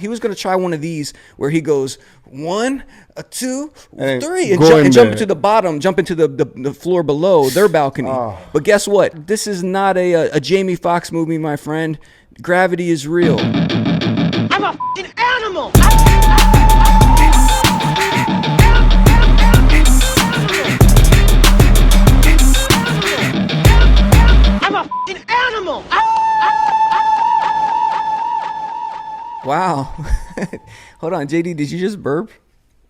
He was going to try one of these where he goes 1, 2, 3, and jump into the bottom, jump into the floor below their balcony. Oh. But guess what? This is not a Jamie Foxx movie, my friend. Gravity is real. I'm a f***ing animal. I'm a f***ing animal. Wow. Hold on, JD, did you just burp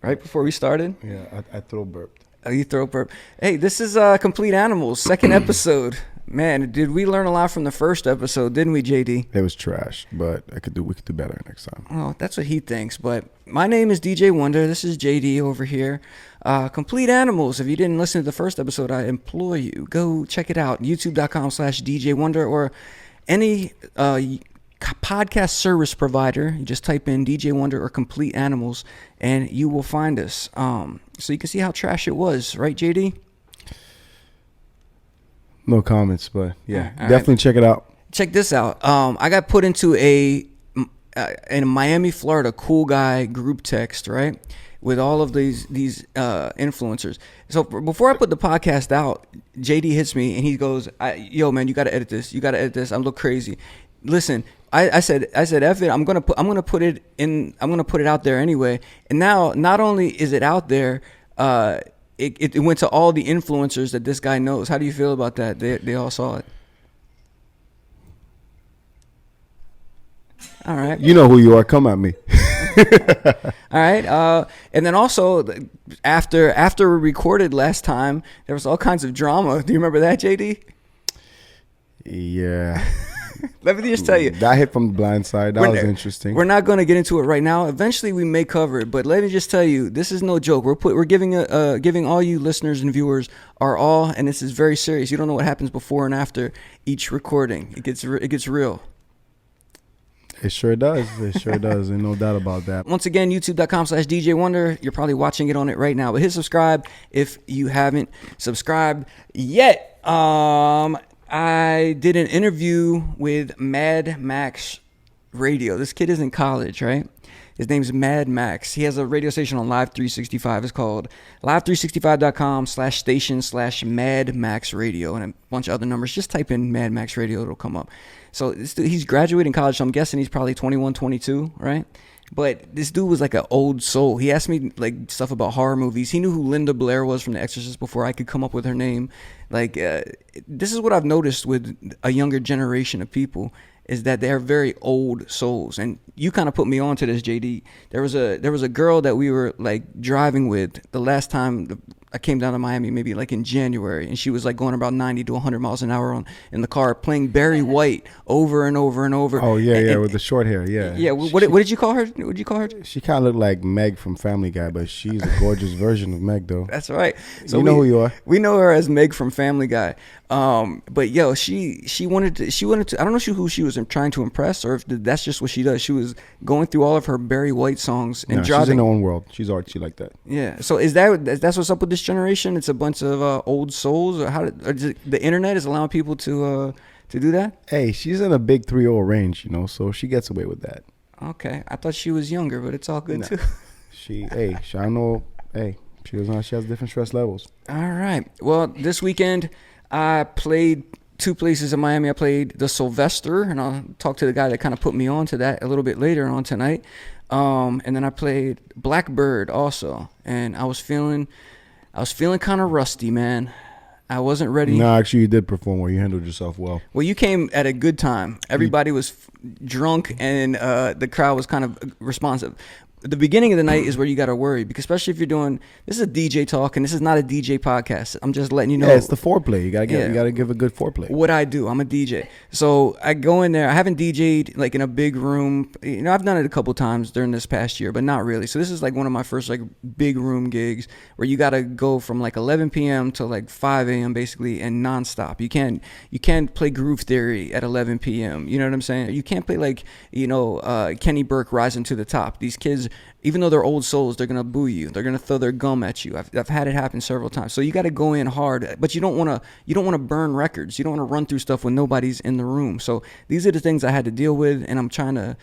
right before we started? Yeah, I throw burped. Oh, you throw burp. Hey, this is Complete Animals, second episode. Man, did we learn a lot from the first episode, didn't we, JD? It was trash, but we could do better next time. Oh, that's what he thinks. But my name is DJ Wonder. This is JD over here. Complete Animals. If you didn't listen to the first episode, I implore you, go check it out. YouTube.com/DJ Wonder or any podcast service provider. You just type in DJ Wonder or Complete Animals and you will find us. So you can see how trash it was, right, JD? No comments, but yeah, definitely check it out. Check this out. I got put into in Miami, Florida, cool guy group text, right, with all of these influencers. So before I put the podcast out, JD hits me and he goes, "Yo, man, you got to edit this. You got to edit this. I look crazy. Listen." I said, F it. I'm gonna put it out there anyway. And now, not only is it out there, it went to all the influencers that this guy knows. How do you feel about that? They all saw it. All right. You know who you are. Come at me. All right. And then also after we recorded last time, there was all kinds of drama. Do you remember that, JD? Yeah. Let me just tell you. That hit from the blind side. That was interesting. We're not going to get into it right now. Eventually, we may cover it. But let me just tell you, this is no joke. We're giving all you listeners and viewers our all, and this is very serious. You don't know what happens before and after each recording. It gets real. It sure does. It sure does. There's no doubt about that. Once again, youtube.com/DJ Wonder. You're probably watching it on it right now. But hit subscribe if you haven't subscribed yet. I did an interview with Mad Max Radio. This kid is in college, right? His name's Mad Max. He has a radio station on Live 365. It's called live365.com/station/Mad Max Radio and a bunch of other numbers. Just type in Mad Max Radio. It'll come up. So he's graduating college, so I'm guessing he's probably 21, 22, right? But this dude was like an old soul. He asked me like stuff about horror movies. He knew who Linda Blair was from The Exorcist before I could come up with her name. Like this is what I've noticed with a younger generation of people is that they're very old souls. And you kind of put me on to this, JD. There was a girl that we were like driving with the last time I came down to Miami, maybe like in January, and she was like going about 90 to 100 miles an hour in the car, playing Barry White over and over and over. Oh yeah, with the short hair, yeah. Yeah. What did you call her? What did you call her? She kind of looked like Meg from Family Guy, but she's a gorgeous version of Meg, though. That's right. So you know who you are. We know her as Meg from Family Guy. But yo, she wanted to. I don't know who she was trying to impress, or if that's just what she does. She was going through all of her Barry White songs and driving. She's in her own world. She's artsy like that. Yeah. So that's what's up with this generation? It's a bunch of old souls, or the internet is allowing people to do that? Hey, she's in a big 3-0 range, so she gets away with that. Okay, I thought she was younger, but it's all good too. I know. Hey, she has different stress levels. All right. Well, this weekend I played two places in Miami. I played the Sylvester, and I'll talk to the guy that kind of put me on to that a little bit later on tonight. And then I played Blackbird also, and I was feeling kind of rusty, man. I wasn't ready. No, actually, you did perform well. You handled yourself well. Well, you came at a good time. Everybody was drunk, and the crowd was kind of responsive. The beginning of the night is where you got to worry, because especially if you're doing, this is a DJ talk, and this is not a DJ podcast. I'm just letting you know. Yeah, it's the foreplay. You got to give a good foreplay. What I do, I'm a DJ. So I go in there. I haven't DJ'd like in a big room. I've done it a couple times during this past year, but not really. So this is like one of my first like big room gigs where you got to go from like 11 p.m. to like 5 a.m. basically and nonstop. You can't play Groove Theory at 11 p.m. You know what I'm saying? You can't play like, Kenny Burke Rising to the Top. These kids, even though they're old souls, they're gonna boo you. They're gonna throw their gum at you. I've had it happen several times. So you got to go in hard, but you don't want to burn records. You don't want to run through stuff when nobody's in the room. So these are the things I had to deal with, and I'm trying to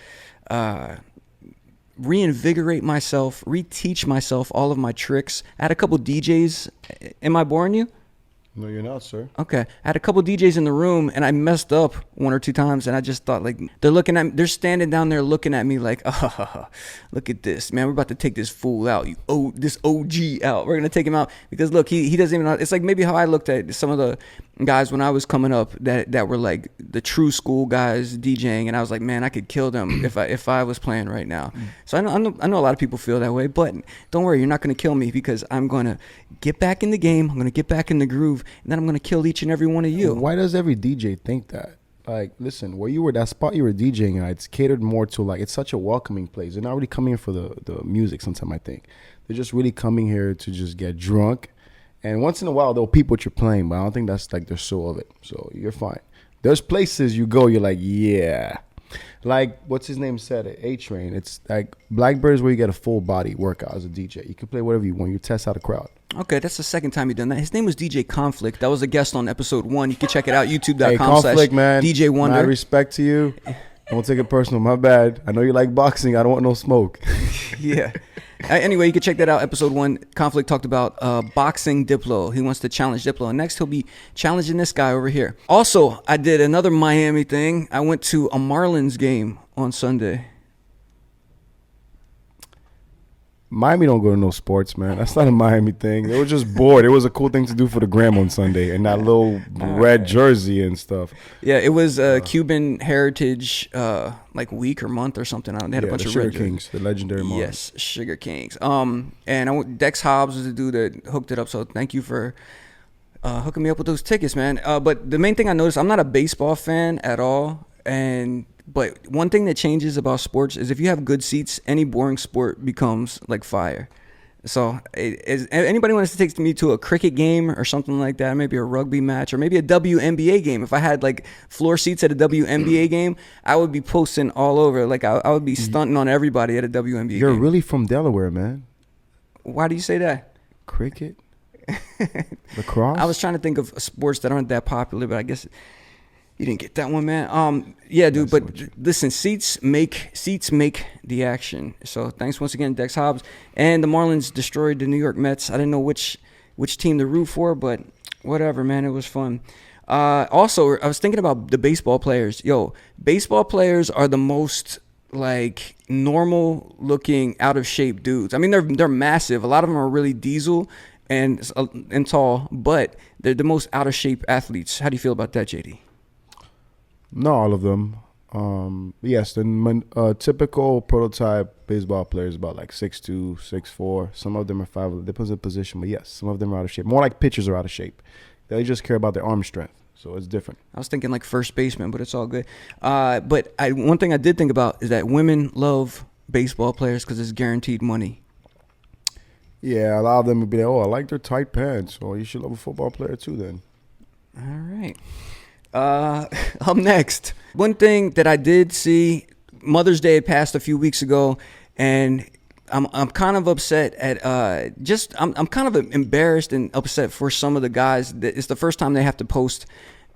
reinvigorate myself, reteach myself all of my tricks. I had a couple DJs. Am I boring you? No, you're not, sir. Okay. I had a couple DJs in the room and I messed up one or two times and I just thought like they're standing down there looking at me like, look at this, man. We're about to take this fool out. This OG out. We're going to take him out because look, he doesn't even know. It's like maybe how I looked at some of the guys when I was coming up that were like the true school guys DJing, and I was like, man, I could kill them if I was playing right now. So I know a lot of people feel that way, but don't worry, you're not going to kill me because I'm going to get back in the game. I'm going to get back in the groove, and then I'm going to kill each and every one of you. Why does every DJ think that? Like, listen, where you were, that spot you were DJing at, it's catered more to, like, it's such a welcoming place. They're not really coming here for the music sometimes, I think. They're just really coming here to just get drunk. And once in a while, they'll peep what you're playing, but I don't think that's, like, their soul of it. So you're fine. There's places you go, you're like, yeah. Like, what's his name said at A-Train? It's like Blackbird is where you get a full body workout as a DJ. You can play whatever you want. You test out a crowd. Okay, that's the second time you've done that. His name was DJ Conflict. That was a guest on episode 1. You can check it out, youtube.com/DJ Hey, Conflict, man. Wonder. Mad respect to you. Don't take it personal. My bad. I know you like boxing. I don't want no smoke. Yeah. Anyway, you can check that out. Episode 1, Conflict talked about boxing Diplo. He wants to challenge Diplo. And next, he'll be challenging this guy over here. Also, I did another Miami thing. I went to a Marlins game on Sunday. Miami don't go to no sports, man. That's not a Miami thing. They were just bored. It was a cool thing to do for the gram on Sunday and that little red jersey and stuff. Yeah, it was Cuban Heritage like week or month or something. They had a bunch the of Sugar red jerseys. Kings, the legendary Marlins. Yes, Sugar Kings. And Dex Hobbs was the dude that hooked it up. So thank you for hooking me up with those tickets, man. But the main thing I noticed, I'm not a baseball fan at all, but one thing that changes about sports is if you have good seats, any boring sport becomes like fire. So anybody wants to take me to a cricket game or something like that, maybe a rugby match or maybe a WNBA game. If I had like floor seats at a WNBA game, I would be posting all over. Like I would be stunting on everybody at a WNBA game. You're really from Delaware, man. Why do you say that? Cricket? Lacrosse? I was trying to think of sports that aren't that popular, but I guess you didn't get that one, man. Yeah, dude. But listen, seats make the action. So thanks once again, Dex Hobbs. And the Marlins destroyed the New York Mets. I didn't know which team to root for, but whatever, man. It was fun. Also, I was thinking about the baseball players. Yo, baseball players are the most like normal looking, out of shape dudes. I mean, they're massive. A lot of them are really diesel and tall, but they're the most out of shape athletes. How do you feel about that, JD? Not all of them. Yes, the typical prototype baseball player is about like 6'2", 6'4". Some of them are 5'11". Depends on the position, but yes, some of them are out of shape. More like pitchers are out of shape. They just care about their arm strength, so it's different. I was thinking like first baseman, but it's all good. But one thing I did think about is that women love baseball players because it's guaranteed money. Yeah, a lot of them would be like, oh, I like their tight pants. Well, you should love a football player too then. All right. Up next, one thing that I did see, Mother's Day had passed a few weeks ago, and I'm kind of upset at I'm kind of embarrassed and upset for some of the guys that it's the first time they have to post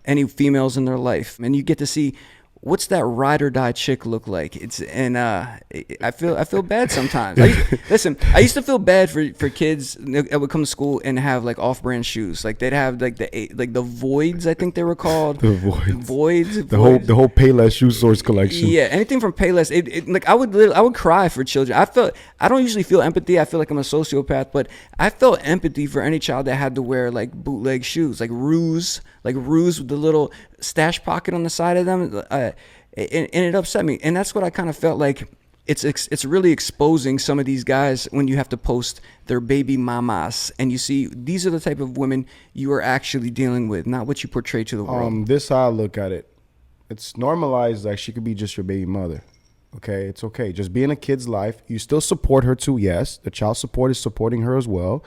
any females in their life, and you get to see what's that ride or die chick look like. I feel bad sometimes. I used to feel bad for kids that would come to school and have like off-brand shoes. Like they'd have like the Voids, I think they were called. The Voids. The whole Payless shoe source collection. Yeah, anything from Payless. Like I would cry for children. I don't usually feel empathy. I feel like I'm a sociopath, but I felt empathy for any child that had to wear like bootleg shoes, like Ruse with the little stash pocket on the side of them. And it upset me. And that's what I kind of felt like. It's really exposing some of these guys when you have to post their baby mamas and you see these are the type of women you are actually dealing with, not what you portray to the world. This how I look at it. It's normalized that she could be just your baby mother. Okay, it's okay. Just be in a kid's life. You still support her too, yes. The child support is supporting her as well.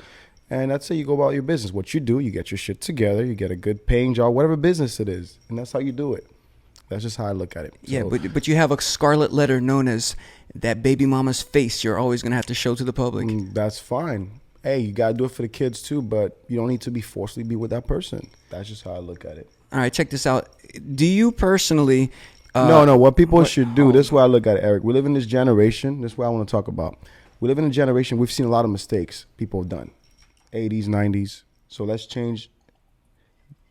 And that's how you go about your business. What you do, you get your shit together, you get a good paying job, whatever business it is. And that's how you do it. That's just how I look at it. Yeah, but you have a scarlet letter known as that baby mama's face you're always going to have to show to the public. That's fine. Hey, you got to do it for the kids too, but you don't need to be forcibly be with that person. That's just how I look at it. All right, check this out. Do you personally No. What people should do. This is why I look at it, Eric. We live in this generation. This is what I want to talk about. We live in a generation. We've seen a lot of mistakes people have done, 80s, 90s. So let's change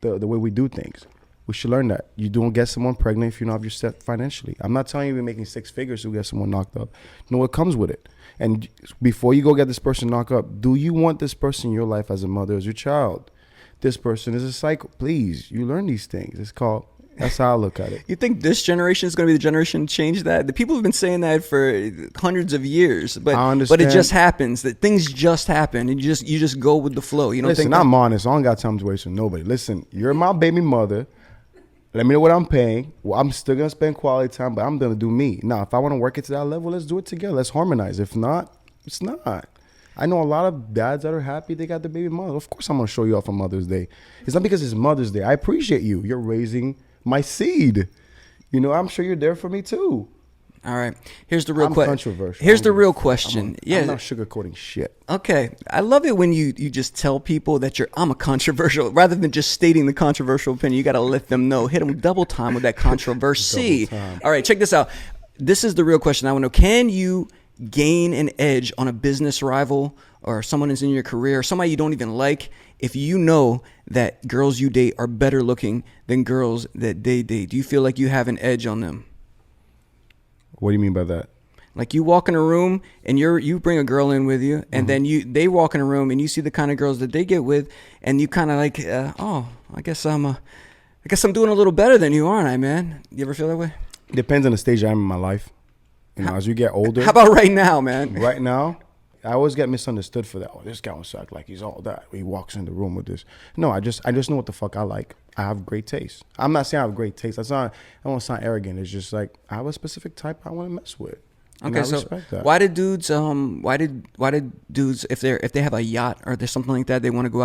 the way we do things. We should learn that. You don't get someone pregnant if you don't have your set financially. I'm not telling you you're making 6 figures to get someone knocked up. No, what comes with it. And before you go get this person knocked up, do you want this person in your life as a mother, as your child? This person is a cycle. Please, you learn these things. That's how I look at it. You think this generation is going to be the generation to change that? The people have been saying that for hundreds of years, but it just happens. That things just happen, and you just go with the flow. You don't Listen, think I'm honest. I don't got time to waste with nobody. Listen, you're my baby mother. Let me know what I'm paying. Well, I'm still gonna spend quality time, but I'm gonna do me. Now, if I want to work it to that level, let's do it together. Let's harmonize. If not, it's not. I know a lot of dads that are happy they got their baby mother. Of course, I'm gonna show you off on Mother's Day. It's not because it's Mother's Day. I appreciate you. You're raising my seed. You know, I'm sure you're there for me too. All right. Here's the real question. Controversial. Here's the real question. I'm not sugarcoating shit. Okay. I love it when you just tell people that I'm a controversial, rather than just stating the controversial opinion. You got to let them know. Hit them double time with that controversy. All right. Check this out. This is the real question. I want to know, can you gain an edge on a business rival or someone who's in your career, or somebody you don't even like, if you know that girls you date are better looking than girls that they date? Do you feel like you have an edge on them? What do you mean by that? Like you walk in a room and you bring a girl in with you, and then they walk in a room and you see the kind of girls that they get with, and you kind of like, I guess I'm doing a little better than you, aren't I, man? You ever feel that way? Depends on the stage I'm in my life. You know, as you get older. How about right now, man? Right now, I always get misunderstood for that. Oh, this guy wants to act like he's all that. He walks in the room with this. No, I just know what the fuck I like. I have great taste. I'm not saying I have great taste. I don't want to sound arrogant. It's just like I have a specific type I want to mess with. And Okay, I respect that. why did dudes if they have a yacht or there's something like that, they want to go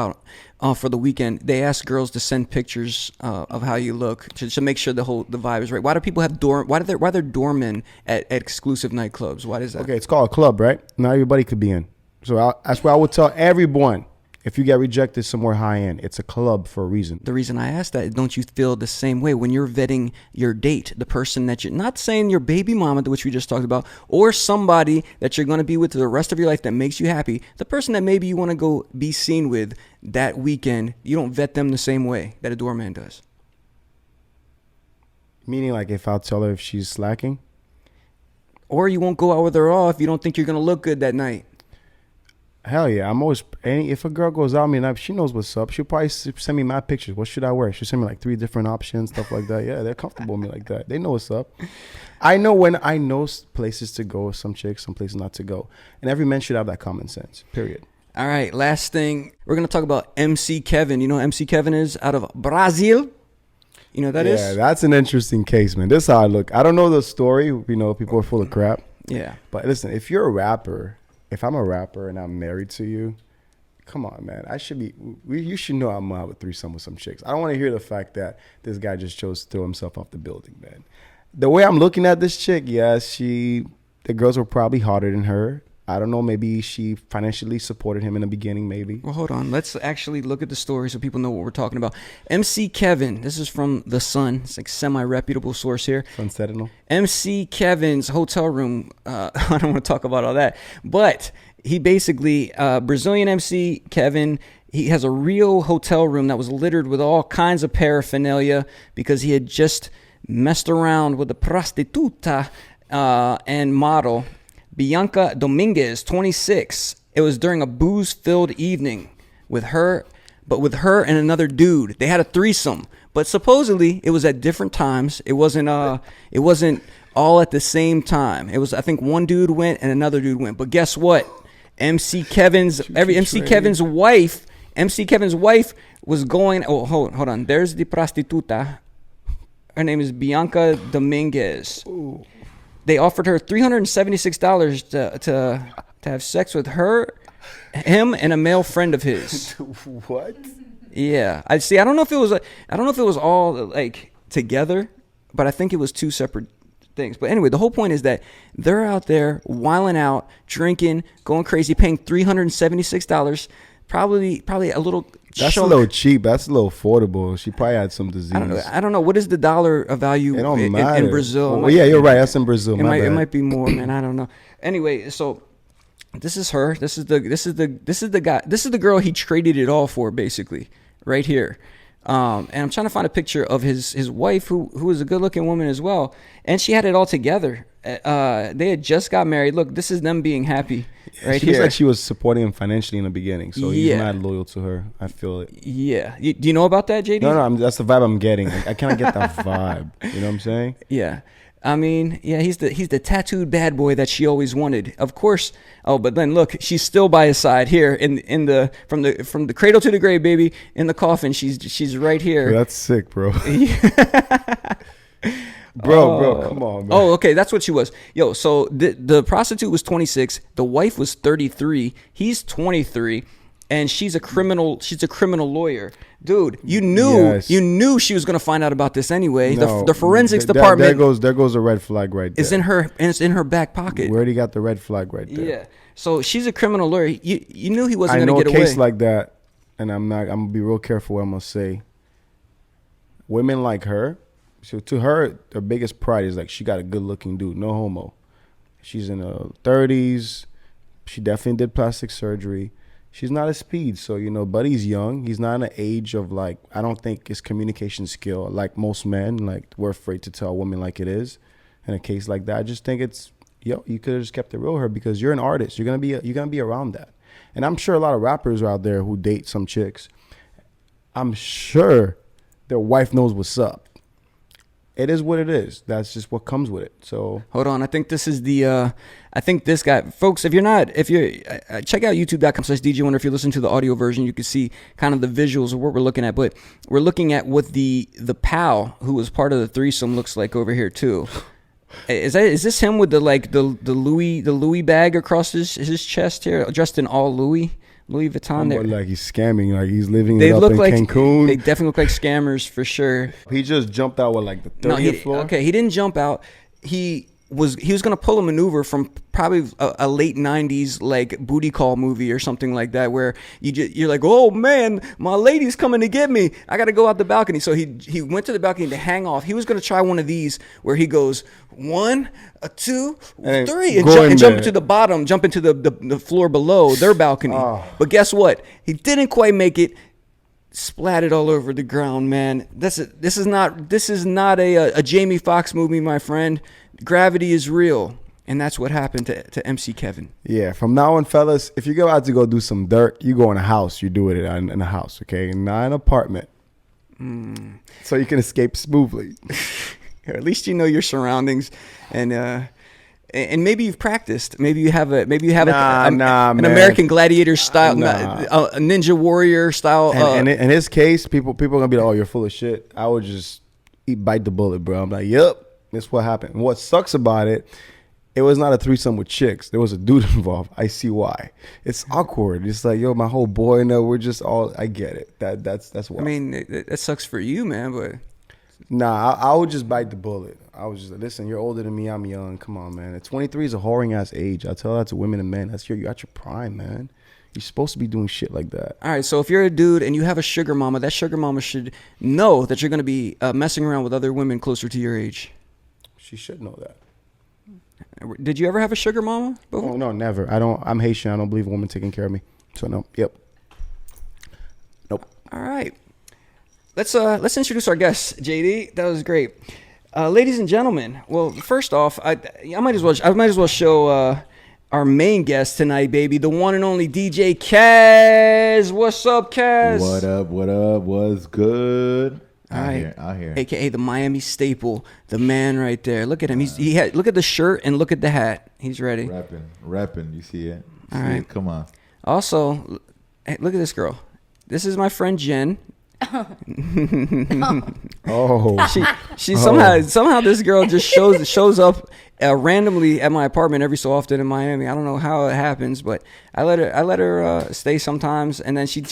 out for the weekend, they ask girls to send pictures of how you look to make sure the vibe is right? Why do people have why they're doormen at exclusive nightclubs? Why is that? Okay, it's called a club, right? Not everybody could be in. So that's why I would tell everyone, if you get rejected somewhere high end, it's a club for a reason. The reason I asked that, don't you feel the same way when you're vetting your date, the person that you're not saying your baby mama, which we just talked about, or somebody that you're going to be with the rest of your life that makes you happy, the person that maybe you want to go be seen with that weekend, you don't vet them the same way that a doorman does? Meaning, like, if I'll tell her if she's slacking? Or you won't go out with her all if you don't think you're going to look good that night. Hell yeah. I'm always, if a girl goes out with me, she knows what's up. She'll probably send me my pictures. What should I wear? She'll send me like 3 different options, stuff like that. Yeah, they're comfortable with me like that. They know what's up. I know places to go, some chicks, some places not to go. And every man should have that common sense, period. All right, last thing. We're going to talk about MC Kevin. You know who MC Kevin is? Out of Brazil. You know who that is? Yeah, that's an interesting case, man. This is how I look. I don't know the story. You know, people are full of crap. Yeah. But listen, if you're a rapper, if I'm a rapper and I'm married to you, come on, man. You should know I'm gonna have a threesome with some chicks. I don't want to hear the fact that this guy just chose to throw himself off the building, man. The way I'm looking at this chick, yes, the girls were probably hotter than her. I don't know, maybe she financially supported him in the beginning, maybe. Well, hold on. Let's actually look at the story so people know what we're talking about. MC Kevin, this is from The Sun. It's like semi-reputable source here. Sun Sentinel. MC Kevin's hotel room, I don't want to talk about all that, but he basically, Brazilian MC Kevin, he has a real hotel room that was littered with all kinds of paraphernalia because he had just messed around with the prostituta and model Bianca Dominguez, 26. It was during a booze-filled evening with her and another dude. They had a threesome, but supposedly it was at different times. It wasn't all at the same time. It was, I think, one dude went and another dude went. But guess what? MC Kevin's wife was going. Oh, hold on. There's the prostituta. Her name is Bianca Dominguez. Ooh. They offered her $376 to have sex with him, and a male friend of his. What? Yeah, I don't know if it was all like together, but I think it was 2 separate things. But anyway, the whole point is that they're out there wilding out, drinking, going crazy, paying $376 Probably a little. That's chunk. a little cheap. That's a little affordable. She probably had some disease. I don't know. What is the dollar value It don't in matter. Brazil? Well, yeah, you're right. That's in Brazil. It might be more, man. I don't know. Anyway, so this is her. This is the guy. This is the girl he traded it all for, basically, right here. And I'm trying to find a picture of his wife, who was a good looking woman as well, and she had it all together. They had just got married. Look, this is them being happy, right she here. Like she was supporting him financially in the beginning, so he's Yeah. not loyal to her. I feel it. Yeah. Do you know about that, JD? No, that's the vibe I'm getting. Like, I cannot get that vibe. You know what I'm saying? Yeah. I mean, yeah, he's the tattooed bad boy that she always wanted. Of course. Oh, but then look, she's still by his side here in the from the cradle to the grave, baby, in the coffin. She's right here. That's sick, bro. Bro, come on, man. Oh, okay, that's what she was. Yo, so the prostitute was 26, the wife was 33, he's 23, and she's a criminal lawyer. Dude, you knew she was going to find out about this anyway. No, the forensics department there goes a red flag right there. It's in her back pocket. We already got the red flag right there. Yeah. So she's a criminal lawyer. You knew he wasn't going to get I know away. a case like that, and I'm going to be real careful what I'm going to say. Women like her, so to her, her biggest pride is like she got a good looking dude, no homo. She's in her 30s. She definitely did plastic surgery. She's not a speed, so buddy's young. He's not in an age of like, I don't think his communication skill, like most men, like we're afraid to tell women like it is. In a case like that, I just think it's, you could have just kept it real with her because you're an artist. You're gonna be around that, and I'm sure a lot of rappers are out there who date some chicks. I'm sure their wife knows what's up. It is what it is. That's just what comes with it. So hold on, I think this is I think this guy, folks. If you check out YouTube.com/DJ Wonder. If you listen to the audio version, you can see kind of the visuals of what we're looking at. But we're looking at what the pal who was part of the threesome looks like over here too. Is this him with the Louis bag across his chest here, dressed in all Louis Vuitton? Like he's scamming, like he's living They it up look in like Cancun. They definitely look like scammers for sure. He just jumped out with like the 30th floor. Okay, he didn't jump out. He was gonna pull a maneuver from probably a late 90s like booty call movie or something like that, where you're like, oh man, my lady's coming to get me, I gotta go out the balcony. So he went to the balcony to hang off. He was gonna try one of these where he goes 1, 2, 3 and jump into the bottom, jump into the floor below their balcony. But guess what, he didn't quite make it. Splatted all over the ground, man. This is not a Jamie Foxx movie, my friend. Gravity is real, and that's what happened to MC Kevin. Yeah, from now on, fellas, if you go out to go do some dirt, you go in a house. You do it in a house, okay? Not an apartment. So you can escape smoothly. Or at least you know your surroundings, and maybe you've practiced. Maybe you have an American Gladiator style, a Ninja Warrior style. And in his case, people are gonna be like, "Oh, you're full of shit." I would just bite the bullet, bro. I'm like, "Yep, that's what happened." And what sucks about it, it was not a threesome with chicks. There was a dude involved. I see why. It's awkward. It's like, yo, my whole boy, no, we're just all. I get it. That's why. I mean, that sucks for you, man, but. Nah, I would just bite the bullet. I was just like, listen, you're older than me. I'm young. Come on, man. 23 is a whoring ass age. I tell that to women and men. You're at your prime, man. You're supposed to be doing shit like that. All right, so if you're a dude and you have a sugar mama, that sugar mama should know that you're going to be messing around with other women closer to your age. She should know that. Did you ever have a sugar mama before? Oh, no, never. I'm Haitian. I don't believe a woman taking care of me. So no. Yep. Nope. All right. Let's introduce our guest, JD. That was great. Ladies and gentlemen, well, first off, I might as well show our main guest tonight, baby, the one and only DJ Kaz. What's up, Kaz? What up? What's good? Out here. AKA the Miami staple, the man right there. Look at him. Look at the shirt and look at the hat. He's ready. Rapping. You see it? All right. Come on. Also, hey, look at this girl. This is my friend Jen. She somehow this girl just shows up randomly at my apartment every so often in Miami. I don't know how it happens, but I let her stay sometimes, and then she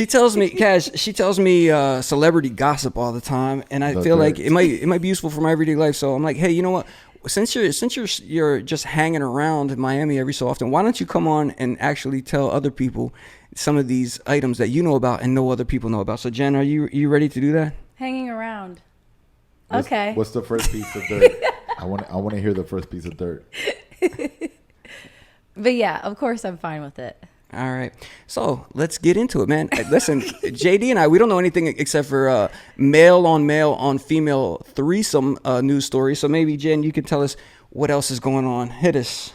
tells me, Cash, celebrity gossip all the time, and I feel like it might be useful for my everyday life. So I'm like, hey, you know what? since you're just hanging around Miami every so often, why don't you come on and actually tell other people some of these items that you know about and no other people know about? So Jen, are you ready to do that? Hanging around. Okay. What's the first piece of dirt? I want to hear the first piece of dirt. But yeah, of course I'm fine with it. All right. So let's get into it, man. Listen, JD and I, we don't know anything except for male on female threesome news stories. So maybe, Jen, you can tell us what else is going on. Hit us.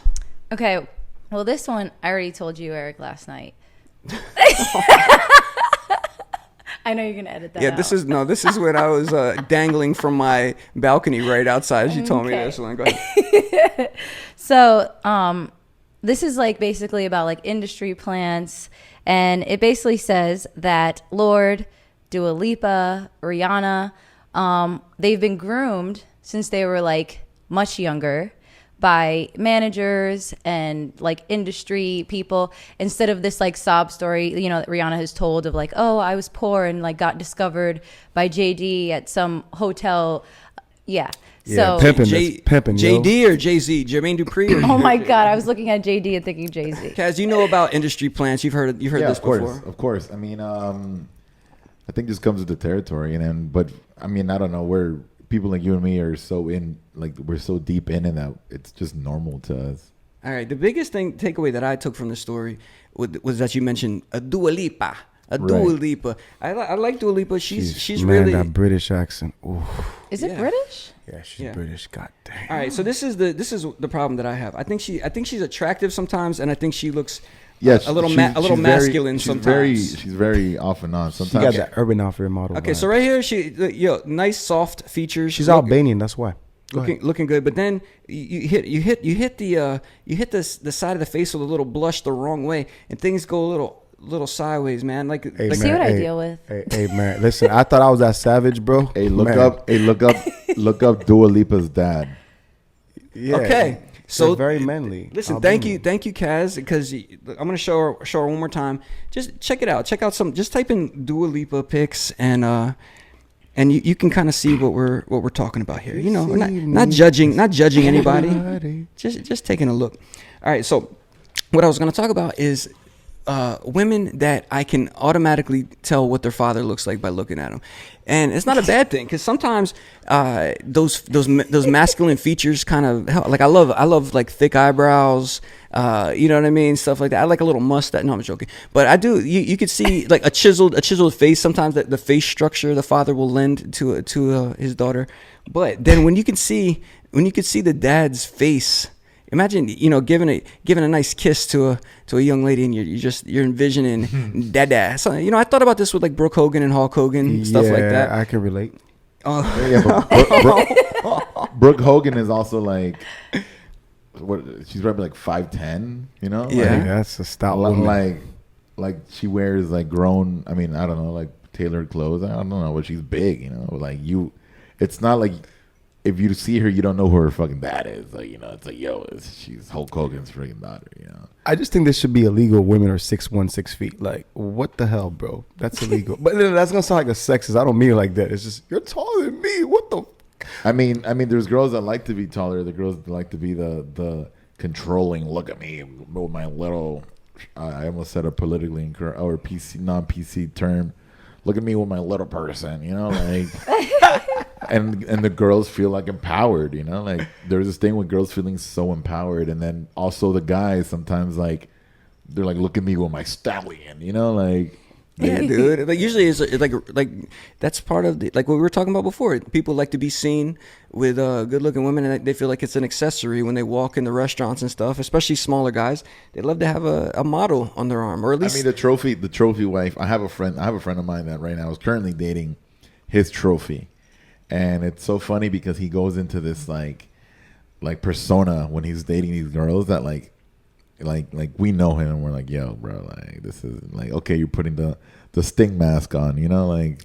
Okay. Well, this one, I already told you, Eric, last night. I know you're going to edit that out. This is when I was dangling from my balcony right outside. She told me this one. Go ahead. So, this is like basically about like industry plants, and it basically says that Lorde, Dua Lipa, Rihanna, they've been groomed since they were like much younger by managers and like industry people, instead of this like sob story, you know, that Rihanna has told of like, oh, I was poor and like got discovered by JD at some hotel. Yeah. Yeah, So pimping, JD or Jay-Z? Jermaine Dupri? Or oh my God, I was looking at JD and thinking Jay-Z. Kaz, you know about industry plants. You've heard this before. Of course. I mean, I think this comes with the territory, but I mean, I don't know, where people like you and me are so in, like we're so deep in that it's just normal to us. All right. The biggest takeaway that I took from the story was that you mentioned a Dua Lipa. Dua Lipa. I like Dua Lipa. She's man, really that British accent. Ooh. Is it British? Yeah, she's British. God damn. All right. So this is the problem that I have. I think she's attractive sometimes, and I think she looks Yes, a little masculine sometimes. She's very off and on. She Sometimes got that Urban Outfitter model. Okay, vibe. so right here, nice soft features. She's Albanian. That's why. Looking good, but then you hit the side of the face with a little blush the wrong way, and things go a little sideways, man. Like, Hey, See what I deal with. Hey, man, listen. I thought I was that savage, bro. Hey, look Man. up Dua Lipa's dad. Yeah. Okay. So So very manly. Listen, Albanian. thank you, Kaz, because I'm gonna show her one more time. Just check it out. Check out just type in Dua Lipa pics, and you can kind of see what we're talking about here. You know, we're not judging anybody. Just taking a look. All right. So what I was gonna talk about is women that I can automatically tell what their father looks like by looking at them, and it's not a bad thing, because sometimes those masculine features kind of help. Like I love like thick eyebrows, you know what I mean, stuff like that. I like a little mustache. No, I'm joking, but I do. You could see like a chiseled face. Sometimes the face structure the father will lend to his daughter, but then when you could see the dad's face. Imagine, giving a nice kiss to a young lady, and you're envisioning dada. So, I thought about this with like Brooke Hogan and Hulk Hogan, stuff like that. I can relate. Yeah, but Brooke Hogan is also like, what? She's probably like 5'10", Yeah. Like, that's a stout woman. Like she wears like grown. I mean, I don't know, like tailored clothes. I don't know, but she's big. Like you. It's not like. If you see her, you don't know who her fucking dad is. Like, it's like, she's Hulk Hogan's freaking daughter, I just think this should be illegal. Women are 6'1", 6 feet. Like, what the hell, bro? That's illegal. But then that's gonna sound like a sexist. I don't mean it like that. It's just, you're taller than me. What the? I mean, there's girls that like to be taller. The girls that like to be the controlling. Look at me with my little. I almost said a politically incorrect or non-PC term. Look at me with my little person. Like. And the girls feel like empowered, like there's this thing with girls feeling so empowered, and then also the guys sometimes like they're like, look at me with my stallion, like yeah, dude. Like usually it's like that's part of like what we were talking about before. People like to be seen with good-looking women, and they feel like it's an accessory when they walk in the restaurants and stuff. Especially smaller guys, they love to have a model on their arm, or at least the trophy wife. I have a friend of mine that right now is currently dating his trophy. And it's so funny because he goes into this like persona when he's dating these girls that like we know him and we're like, yo, bro, like this is like, okay, you're putting the Sting mask on, like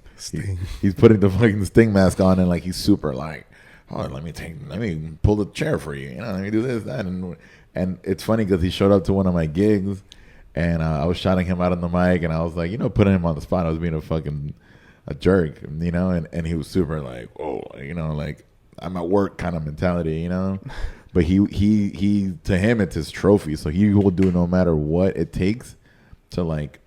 he's putting the fucking Sting mask on, and like he's super like, oh, let me pull the chair for you, let me do this, that, and it's funny because he showed up to one of my gigs, and I was shouting him out on the mic, and I was like, putting him on the spot. I was being a jerk, and he was super like, oh, like I'm at work kind of mentality, you know. But he to him it's his trophy, so he will do no matter what it takes to like,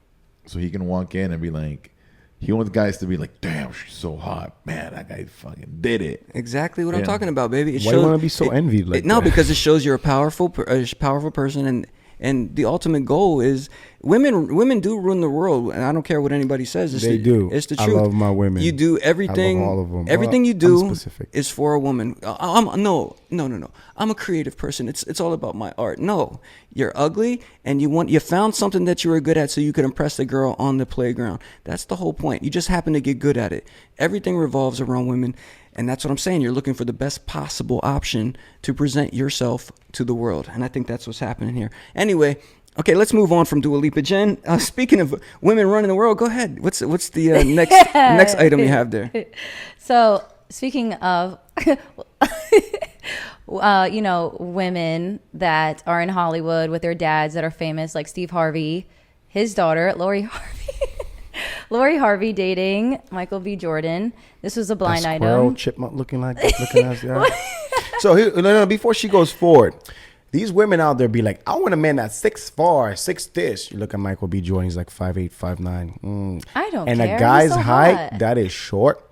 so he can walk in and be like, he wants guys to be like, damn, she's so hot, man, that guy fucking did it. Exactly what I'm talking about, baby. Why do you want to be so envied like No, that? because it shows you're a powerful person, and the ultimate goal is women do rule the world, and I don't care what anybody says. They do. It's the I truth. love my women. You do everything. I love all of them. Everything you I'm do specific. is for a woman. No. I'm a creative person. It's all about my art. No, you're ugly, and you found something that you were good at, so you could impress the girl on the playground. That's the whole point. You just happen to get good at it. Everything revolves around women. And that's what I'm saying. You're looking for the best possible option to present yourself to the world. And I think that's what's happening here. Anyway, okay, let's move on from Dua Lipa. Jen, speaking of women running the world, go ahead. What's the next item you have there? So speaking of, women that are in Hollywood with their dads that are famous, like Steve Harvey, his daughter, Lori Harvey dating Michael B. Jordan. This was a blind That squirrel item. chipmunk looking as So before she goes forward, these women out there be like, I want a man that's 6'4", 6 this. You look at Michael B. Jordan, he's like 5'8", 5'9". I don't and care. a guy's He's so height hot. that is short,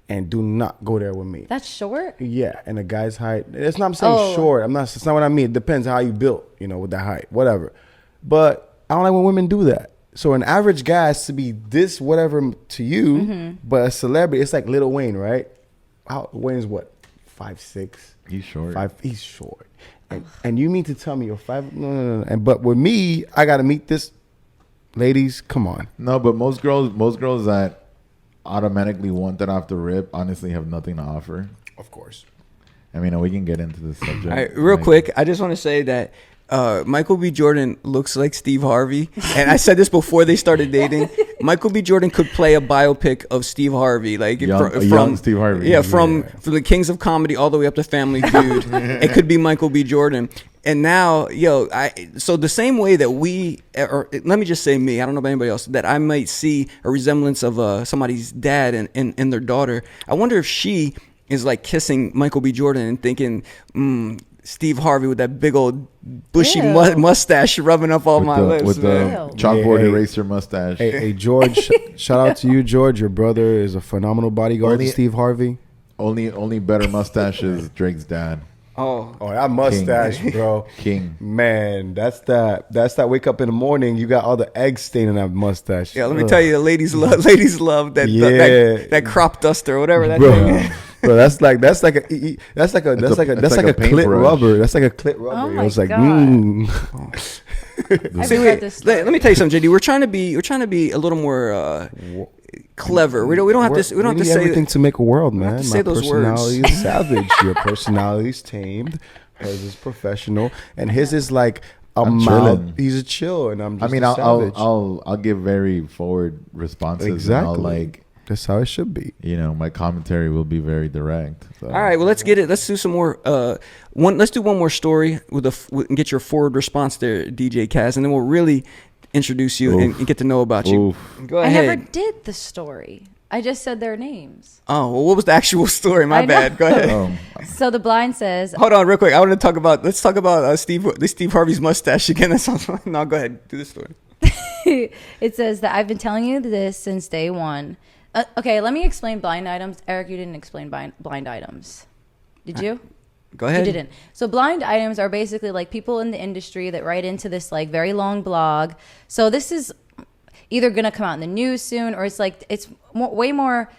and do not go there with me. That's short. Yeah, and a guy's height. It's not I'm saying short. It's not what I mean. It depends how you built, with that height, whatever. But I don't like when women do that. So an average guy has to be this whatever to you, but a celebrity, it's like Lil Wayne, right? Wayne's what, 5'6"? He's short. He's short. And you mean to tell me you're 5? No. But with me, I got to meet this. Ladies, come on. No, but most girls that automatically want that off the rip honestly have nothing to offer. Of course. I mean, we can get into this subject. All right, real quick, I just want to say that Michael B. Jordan looks like Steve Harvey. And I said this before they started dating. Michael B. Jordan could play a biopic of Steve Harvey. Like young Steve Harvey. Yeah, from the Kings of Comedy all the way up to Family Feud. It could be Michael B. Jordan. And now, so the same way that or let me just say me, I don't know about anybody else, that I might see a resemblance of somebody's dad in their daughter. I wonder if she is like kissing Michael B. Jordan and thinking, Steve Harvey with that big old bushy mustache rubbing up all my lips. With the chalkboard eraser mustache. Hey, George, shout out to you, George. Your brother is a phenomenal bodyguard to Steve Harvey. Only better mustache is Drake's dad. Oh, that mustache, bro. King. Man, that's that wake up in the morning, you got all the eggs staining that mustache. Yeah, let me tell you, ladies love that that crop duster or whatever that thing is. Bro, that's like a clit rubber. That's like a clit rubber. Oh my It's like, God. See, let me tell you something, JD. We're trying to be a little more clever. We don't have to. We don't have to say everything to make a world, man. to say those words. My personality is savage. Your personality is tamed. Hers is professional, and his is like chilling. He's a chill, and I'm just savage. I'll give very forward responses. Exactly. And I'll that's how it should be. My commentary will be very direct. So. All right, well, let's get it. Let's do some more. Let's do one more story and get your forward response there, DJ Kaz, and then we'll really introduce you and get to know about you. Go I ahead. never did the story. I just said their names. Oh, well, what was the actual story? My bad. Go ahead. So the blind says, Hold on, real quick. Let's talk about Steve Harvey's mustache again. No, go ahead. Do the story. it says that I've been telling you this since day one. Okay, let me explain blind items. Eric, you didn't explain blind items. Did you? Go ahead. You didn't. So blind items are basically like people in the industry that write into this like very long blog. So this is either going to come out in the news soon, or it's way more,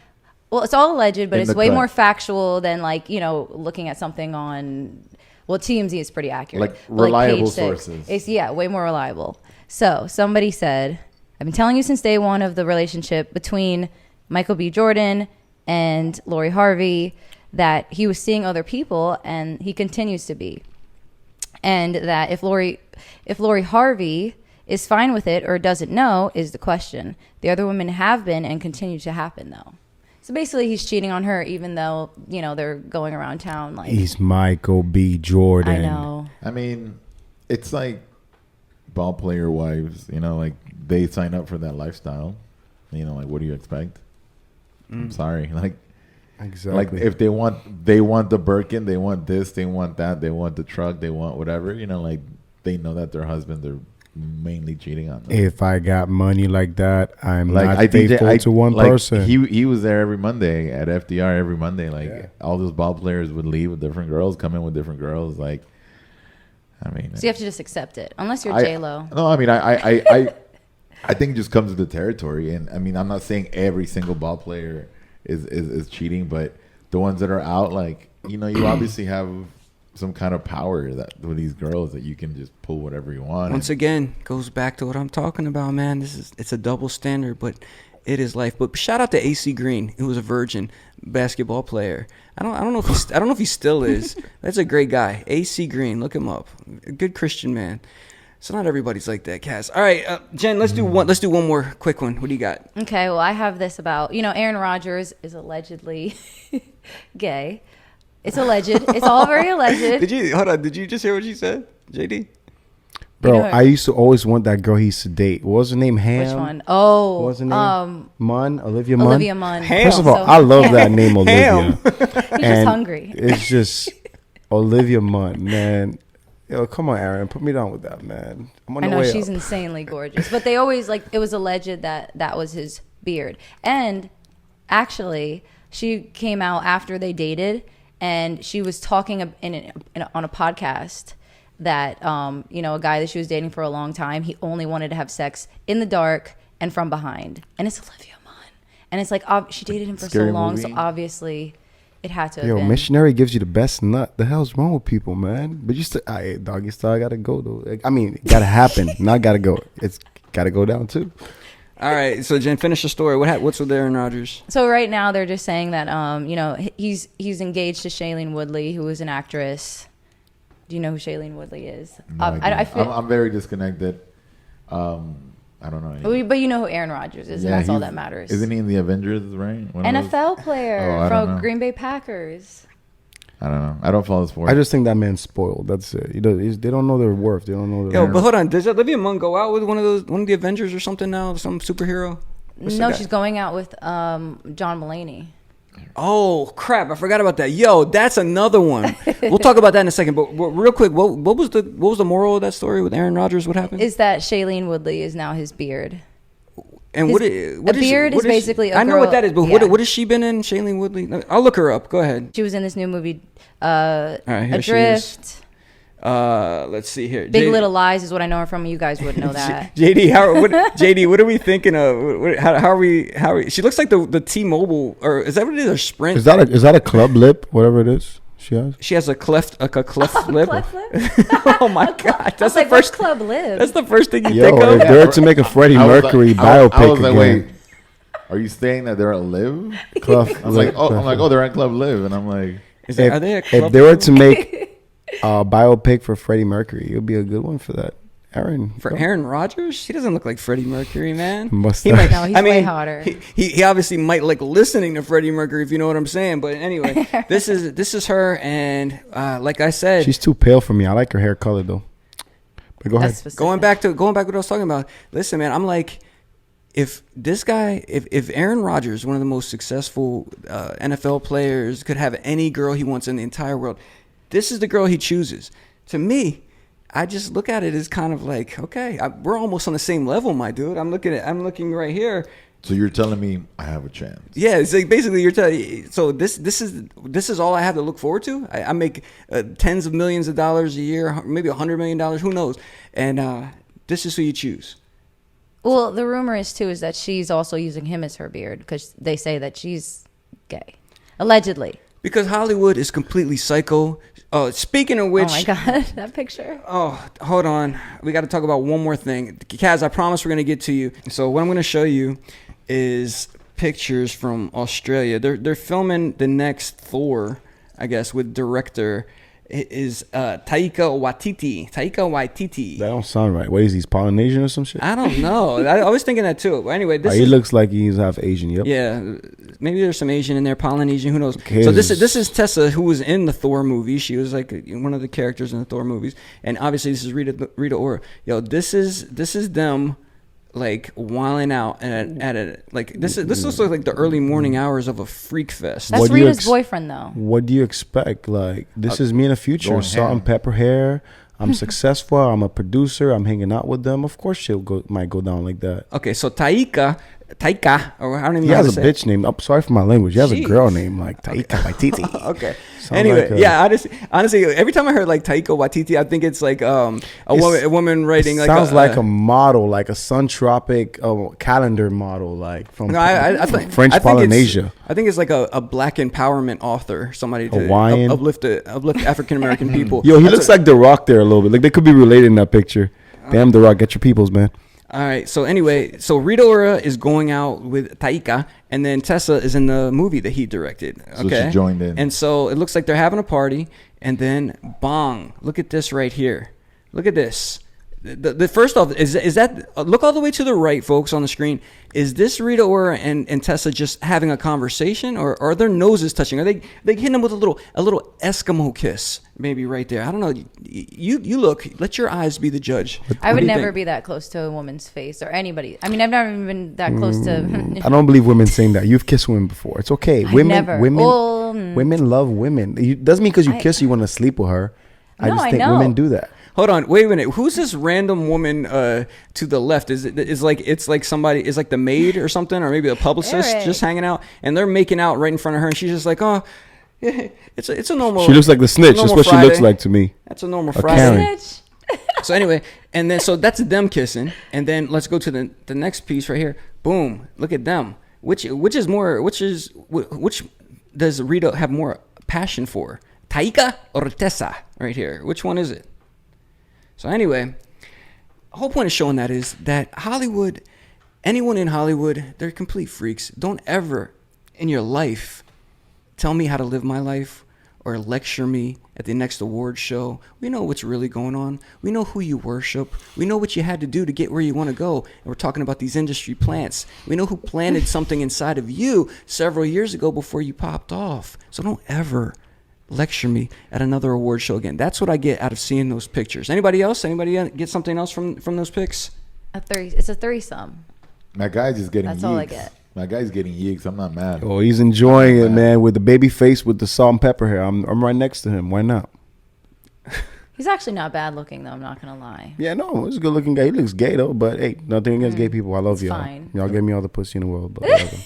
well, it's all alleged, but it's way more factual than looking at something on, well, TMZ is pretty accurate. Like reliable Page 6. sources. It's, way more reliable. So somebody said, I've been telling you since day one of the relationship between Michael B. Jordan and Lori Harvey that he was seeing other people, and he continues to be. And that if Lori Harvey is fine with it or doesn't know is the question. The other women have been and continue to happen, though. So basically, he's cheating on her, even though they're going around town like he's Michael B. Jordan. I know. I mean, it's like ball player wives. They sign up for that lifestyle. What do you expect? I'm sorry. Exactly. Like if they want the Birkin, they want this, they want that, they want the truck, they want whatever. You know, like they know that their husbands are mainly cheating on them. If I got money like that, I'm Like not faithful to one person. He was there every Monday at FDR every Monday. Like all those ball players would leave with different girls, come in with different girls. Like, I mean, So you have to just accept it, unless you're J Lo. No, I mean, I think it just comes with the territory. And I mean, I'm not saying every single ball player is cheating, but the ones that are out, like, you know, you obviously have some kind of power that with these girls that you can just pull whatever you want. Once again, goes back to what I'm talking about, man. It's a double standard, but it is life. But shout out to AC Green, who was a virgin basketball player. I don't know if he still is. That's a great guy. AC Green, look him up. A good Christian man. So not everybody's like that, Cass. All right, Jen, let's do one more quick one. What do you got? Okay, well, I have this about, Aaron Rodgers is allegedly gay. It's alleged. It's all very alleged. Did you just hear what she said, JD? Bro, You know, I used to always want that girl he used to date. What was her name? Ham? Which one? Oh, What was her name? Munn? Olivia Munn? Olivia Munn. Ham. First of all, So- I love that name, Olivia. Ham. He's just hungry. It's just Olivia Munn, man. Yo, come on, Aaron. Put me down with that, man. I'm on I the know way she's up. insanely gorgeous, but they always it was alleged that was his beard. And actually, she came out after they dated, and she was talking on a podcast that a guy that she was dating for a long time, he only wanted to have sex in the dark and from behind, and it's Olivia Munn, and it's like she dated him for Scary so long, movie. so obviously it had to have Yo, been. missionary gives you the best nut. The hell's wrong with people, man? But you still, doggy style gotta go though. Like, I mean, it gotta happen. Not gotta go. It's gotta go down too. All right, so Jen, finish the story. What's with Aaron Rodgers? So right now they're just saying that he's engaged to Shailene Woodley, who is an actress. Do you know who Shailene Woodley is? No idea. I feel, I'm very disconnected. I don't know. but you know who Aaron Rodgers is, and that's all he's- that matters. Isn't he in the Avengers, right? One of those- NFL player Oh, I don't know. from Green Bay Packers. I don't know. I don't follow sports. I just think that man's spoiled. That's it. They don't know their worth. They don't know their Yo, worth. but hold on. Does Olivia Munn go out with one of the Avengers or something now? Some superhero? What's No, the guy? she's going out with John Mulaney. Oh crap! I forgot about that. Yo, that's another one. We'll talk about that in a second. But real quick, what was the moral of that story with Aaron Rodgers? What happened? Is that Shailene Woodley is now his beard? And a beard is basically a I know what girl- that is, but yeah. what has she been in? Shailene Woodley. I'll look her up. Go ahead. She was in this new movie, right, here she is. Adrift. Let's see here. Big Little Lies is what I know her from. You guys would know that. JD, what are we thinking of? How are we? She looks like the T-Mobile, or is that what it is? Or Sprint? Is that a club lip? Whatever it is, she has. She has a cleft lip. Cleft lip? Oh my god, that's Like, the first. Club Live. That's the first thing you Yo, think if of. they're to make a Freddie I was Mercury like- I biopic was like, again, wait, are you saying that they're at Live? Club I'm like, oh, they're at Club Live, and I'm like, Are they a if club they were to make a biopic for Freddie Mercury, it would be a good one for that. Aaron, for go. Aaron Rodgers? He doesn't look like Freddie Mercury, man. Mustache. He might, No, he's way hotter. He obviously might like listening to Freddie Mercury, if you know what I'm saying. But anyway, this is her, and like I said, She's too pale for me. I like her hair color though. But go ahead. That's specific. going back to what I was talking about. Listen, man, I'm like, if this guy, if Aaron Rodgers, one of the most successful NFL players, could have any girl he wants in the entire world, this is the girl he chooses. To me, I just look at it as kind of like, okay, we're almost on the same level, my dude. I'm looking right here. so you're telling me I have a chance? Yeah, it's like basically you're telling. So this is all I have to look forward to. I make tens of millions of dollars a year, maybe $100 million. Who knows? And this is who you choose. Well, the rumor is that she's also using him as her beard because they say that she's gay, allegedly. Because Hollywood is completely psycho. Speaking of which, Oh my god, that picture. oh, hold on. We got to talk about one more thing. Kaz, I promise we're going to get to you. So what I'm going to show you is pictures from Australia. They're filming the next Thor, I guess, with director is Taika Waititi. That don't sound right. What is he, Polynesian or some shit? I don't know. I was thinking that too. But anyway, this He is, looks like he's half Asian. Yep. yeah, maybe there's some Asian in there, Polynesian, who knows. cares? So this is Tessa, who was in the Thor movie. She was like one of the characters in the Thor movies, and obviously this is Rita Ora. Yo, this is them like wilding out at a like this looks like the early morning hours of a freak fest. That's What do you Rita's boyfriend, though. What do you expect? Like, this is me in the future. going Salt ham. and pepper hair. I'm successful. I'm a producer. I'm hanging out with them. Of course, might go down like that. Okay, so Taika, or I don't even He know how has to a say it. bitch name. I'm sorry for my language. He has a Jeez. girl name like Taika Waititi. Okay. Sound Anyway, like yeah, honestly, every time I heard like Taika Waititi, I think it's like a woman writing like sounds like a model, like a Sun Tropic calendar model, like from No, I think French I think Polynesia. I think it's like a black empowerment author, somebody to Hawaiian. uplift African American people. Yo, he That's looks like The Rock there a little bit. Like they could be related in that picture. Damn, The Rock, get your peoples, man. All right. So anyway, so Rita Ora is going out with Taika, and then Tessa is in the movie that he directed. So Okay. she joined in. And so it looks like they're having a party, and then bong. Look at this right here. Look at this. The first off, is that look all the way to the right, folks, on the screen. Is this Rita Ora and Tessa just having a conversation, or are their noses touching? Are they hitting them with a little Eskimo kiss, maybe right there? I don't know. You look. Let your eyes be the judge. I What would do you never think? be that close to a woman's face or anybody. I mean, I've never even been that close to. I don't believe women saying that. You've kissed women before. It's okay. I Women, never. women, Well, women love women. It doesn't mean because you kiss, you want to sleep with her. I No, just I think know. women do that. Hold on, wait a minute. Who's this random woman to the left? Is like somebody is like the maid or something, or maybe a publicist Eric. just hanging out, and they're making out right in front of her, and she's just like, oh, yeah, it's a normal. She looks like the snitch. That's normal what she looks Friday. like to me. That's a normal Karen. Friday. Snitch. So anyway, and then so that's them kissing, and then let's go to the next piece right here. Boom! Look at them. Which does Rita have more passion for? Taika or Tessa? Right here. Which one is it? So anyway, the whole point of showing that is that Hollywood, anyone in Hollywood, they're complete freaks. Don't ever in your life tell me how to live my life or lecture me at the next award show. We know what's really going on. We know who you worship. We know what you had to do to get where you want to go. And we're talking about these industry plants. We know who planted something inside of you several years ago before you popped off. So don't ever lecture me at another award show again. That's what I get out of seeing those pictures. Anybody else? Anybody get something else from those pics? It's a threesome. My guy's just getting That's yeeks. all I get. My guy's getting yeeks. I'm not mad. Oh, he's enjoying it, man, with the baby face with the salt and pepper hair. I'm right next to him. Why not? He's actually not bad looking, though. I'm not gonna lie. Yeah, no, he's a good looking guy. He looks gay though, but hey, nothing against gay people. I love It's y'all. fine. Y'all give me all the pussy in the world, but I love him.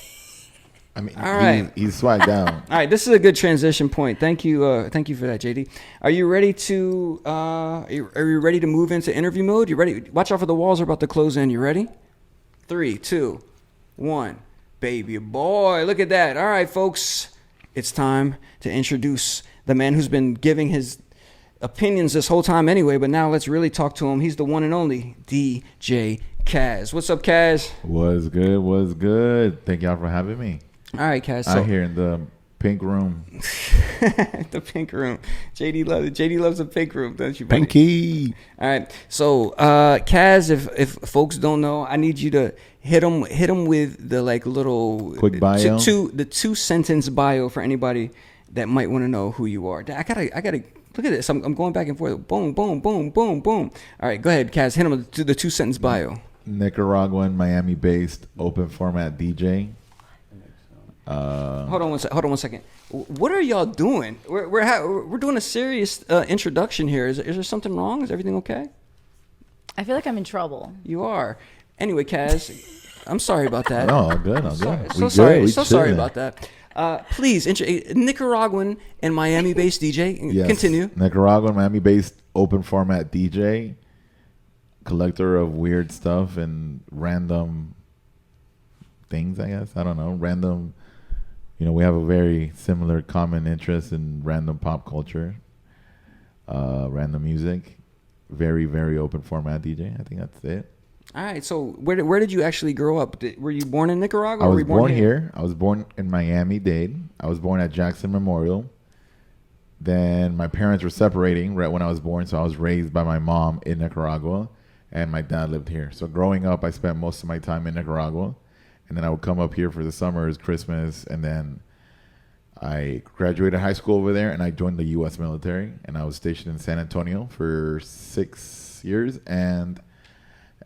I mean, All right. he's swagged down. All right, this is a good transition point. Thank you for that, JD. Are you ready to are you ready to move into interview mode? You ready? Watch out for the walls are about to close in. You ready? 3, 2, 1. Baby boy, look at that. All right, folks, it's time to introduce the man who's been giving his opinions this whole time anyway, but now let's really talk to him. He's the one and only DJ Kaz. What's up, Kaz? Was good. Was good. Thank y'all for having me. All right, Kaz. Out here in the pink room. The pink room. JD loves the pink room, don't you, buddy? Pinky. All right. So, Kaz, if folks don't know, I need you to hit them with the like little Quick bio? the 2-sentence bio for anybody that might want to know who you are. I gotta look at this. I'm going back and forth. Boom, boom, boom, boom, boom. All right, go ahead, Kaz. Hit them with the 2-sentence bio. Nicaraguan, Miami-based open format DJ. Hold on one second. What are y'all doing? We're doing a serious introduction here. Is there something wrong? Is everything okay? I feel like I'm in trouble. You are. Anyway, Kaz, I'm sorry about that. No, all good. All So, good. so We sorry. good. We So sorry chilling. about that. Please, Nicaraguan and Miami-based DJ. Yes. Continue. Nicaraguan, Miami-based open format DJ, collector of weird stuff and random things. I guess I don't know. Random. We have a very similar common interest in random pop culture, random music. Very, very open format DJ. I think that's it. All right. So where did you actually grow up? Were you born in Nicaragua? I or were was you born here. I was born in Miami-Dade. I was born at Jackson Memorial. Then my parents were separating right when I was born, so I was raised by my mom in Nicaragua, and my dad lived here. So growing up, I spent most of my time in Nicaragua, and then I would come up here for the summers, Christmas, and then I graduated high school over there, and I joined the U.S. military, and I was stationed in San Antonio for 6 years, and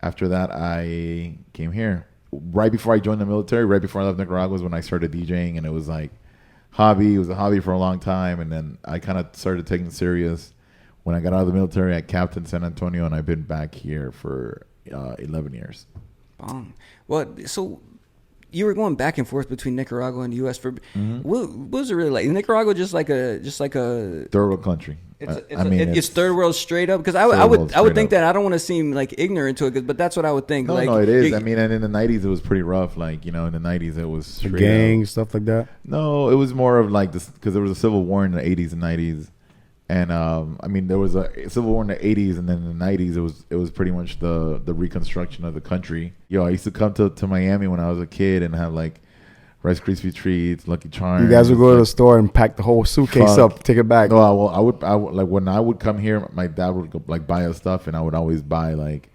After that, I came here. Right before I joined the military, right before I left Nicaragua was when I started DJing, and it was like hobby. It was a hobby for a long time, and then I kind of started taking it serious when I got out of the military at Captain San Antonio, and I've been back here for 11 years. Well, so you were going back and forth between Nicaragua and the U.S. for what was it really like? Nicaragua just like a Third world country. It's third world straight up, because I would think that. I don't want to seem like ignorant to it, but that's what I would think. No, like, no, it is. I mean, and in the 90s it was pretty rough. Like, you know, in the 90s it was The gang, stuff like that. No, it was more of like this, because there was a civil war in the 80s and 90s, and I mean, there was a civil war in the 80s, and then in the 90s it was pretty much the reconstruction of the country. Yo, I used to come to Miami when I was a kid and have like Rice Krispie treats, Lucky Charms. You guys would go to the store and pack the whole suitcase up, take it back. No, I would like when I would come here, my dad would go, like buy us stuff, and I would always buy like,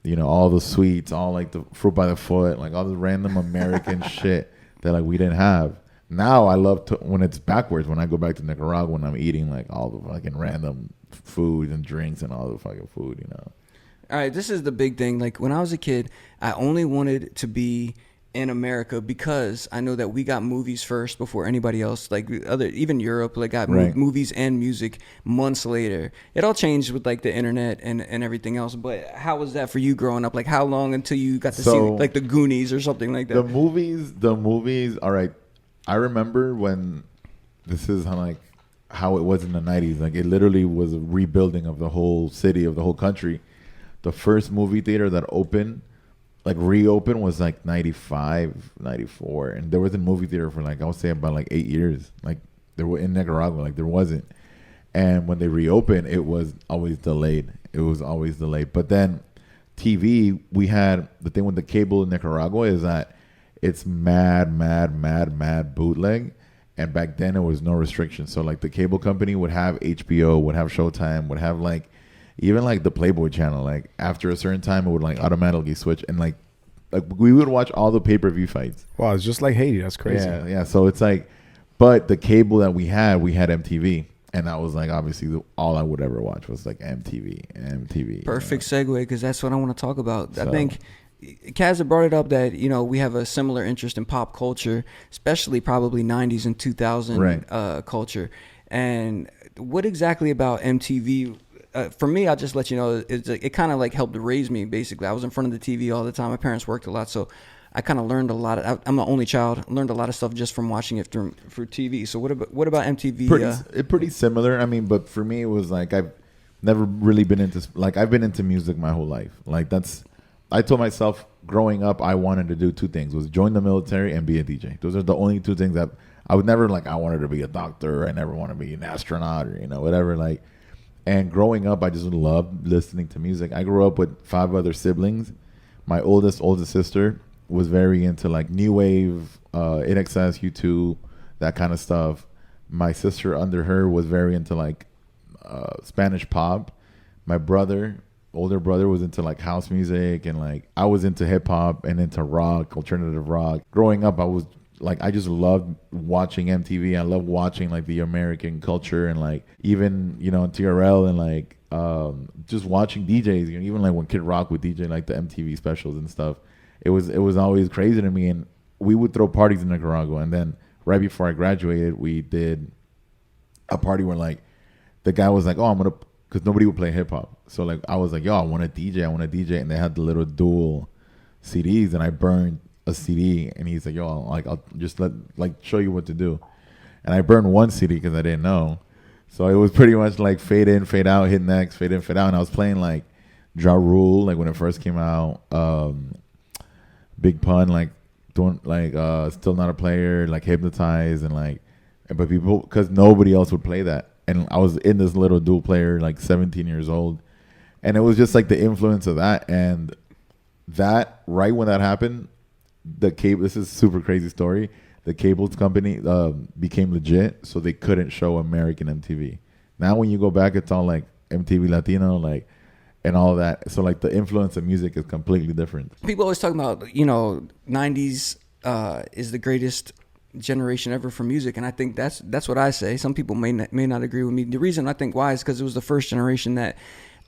you know, all the sweets, all like the fruit by the foot, like all the random American shit that like we didn't have. Now I love to, when it's backwards, when I go back to Nicaragua and I'm eating like all the fucking random food and drinks and all the fucking food, you know. All right, this is the big thing. Like when I was a kid, I only wanted to be in America because I know that we got movies first before anybody else. Like even Europe, like got movies and music months later. It all changed with like the internet and everything else. But how was that for you growing up? Like how long until you got to see like the Goonies or something like that? The movies. All right, I remember when this is how it was in the 90s. Like it literally was a rebuilding of the whole city, of the whole country. The first movie theater that opened, like reopened, was like 95, 94. And there wasn't a movie theater for like, I would say about like 8 years. Like there were in Nicaragua, like there wasn't. And when they reopened, it was always delayed. But then TV, we had, the thing with the cable in Nicaragua is that it's mad bootleg. And back then it was no restriction. So like the cable company would have HBO, would have Showtime, would have like, even like the Playboy channel, like after a certain time, it would like automatically switch, and like we would watch all the pay-per-view fights. Wow, it's just like Haiti. That's crazy. Yeah. So it's like, but the cable that we had MTV, and that was like obviously all I would ever watch was like MTV. Perfect segue, because that's what I want to talk about. So, I think Kaz brought it up that, you know, we have a similar interest in pop culture, especially probably 90s and 2000 culture. And what exactly about MTV? For me, I'll just let you know, it kind of like helped raise me, basically. I was in front of the TV all the time. My parents worked a lot, so I kind of learned a lot. I'm the only child. I learned a lot of stuff just from watching it through TV. So what about MTV? Pretty similar. I mean, but for me, it was like I've never really been into, like I've been into music my whole life. Like I told myself growing up I wanted to do two things, was join the military and be a DJ. Those are the only two things that I would never, like I wanted to be a doctor. I never want to be an astronaut or, you know, whatever. Like, and growing up, I just loved listening to music. I grew up with 5 other siblings. My oldest sister was very into like new wave, INXS, U2, that kind of stuff. My sister under her was very into like Spanish pop. My older brother was into like house music, and like I was into hip hop and into rock, alternative rock. Growing up, I just loved watching MTV. I loved watching like the American culture, and like even, you know, TRL, and like just watching DJs. You know, even like when Kid Rock would DJ like the MTV specials and stuff. It was always crazy to me. And we would throw parties in Nicaragua. And then right before I graduated, we did a party where like the guy was like, "Oh, I'm gonna," because nobody would play hip hop. So like I was like, "Yo, I want to DJ," and they had the little dual CDs, and I burned a CD, and he's like, "Yo, I'll just show you what to do," and I burned one CD because I didn't know, so it was pretty much like fade in, fade out, hit next, fade in, fade out, and I was playing like Ja Rule, like when it first came out, Big Pun, like doing like Still Not a Player, like Hypnotize, and like, but people, because nobody else would play that, and I was in this little dual player, like 17 years old, and it was just like the influence of that, and that right when that happened. The cable, this is a super crazy story. The cables company became legit, so they couldn't show American MTV. Now when you go back, it's all like MTV Latino, like, and all that. So like the influence of music is completely different. People always talk about, you know, 90s is the greatest generation ever for music, and I think that's what I say. Some people may not agree with me. The reason I think why is because it was the first generation that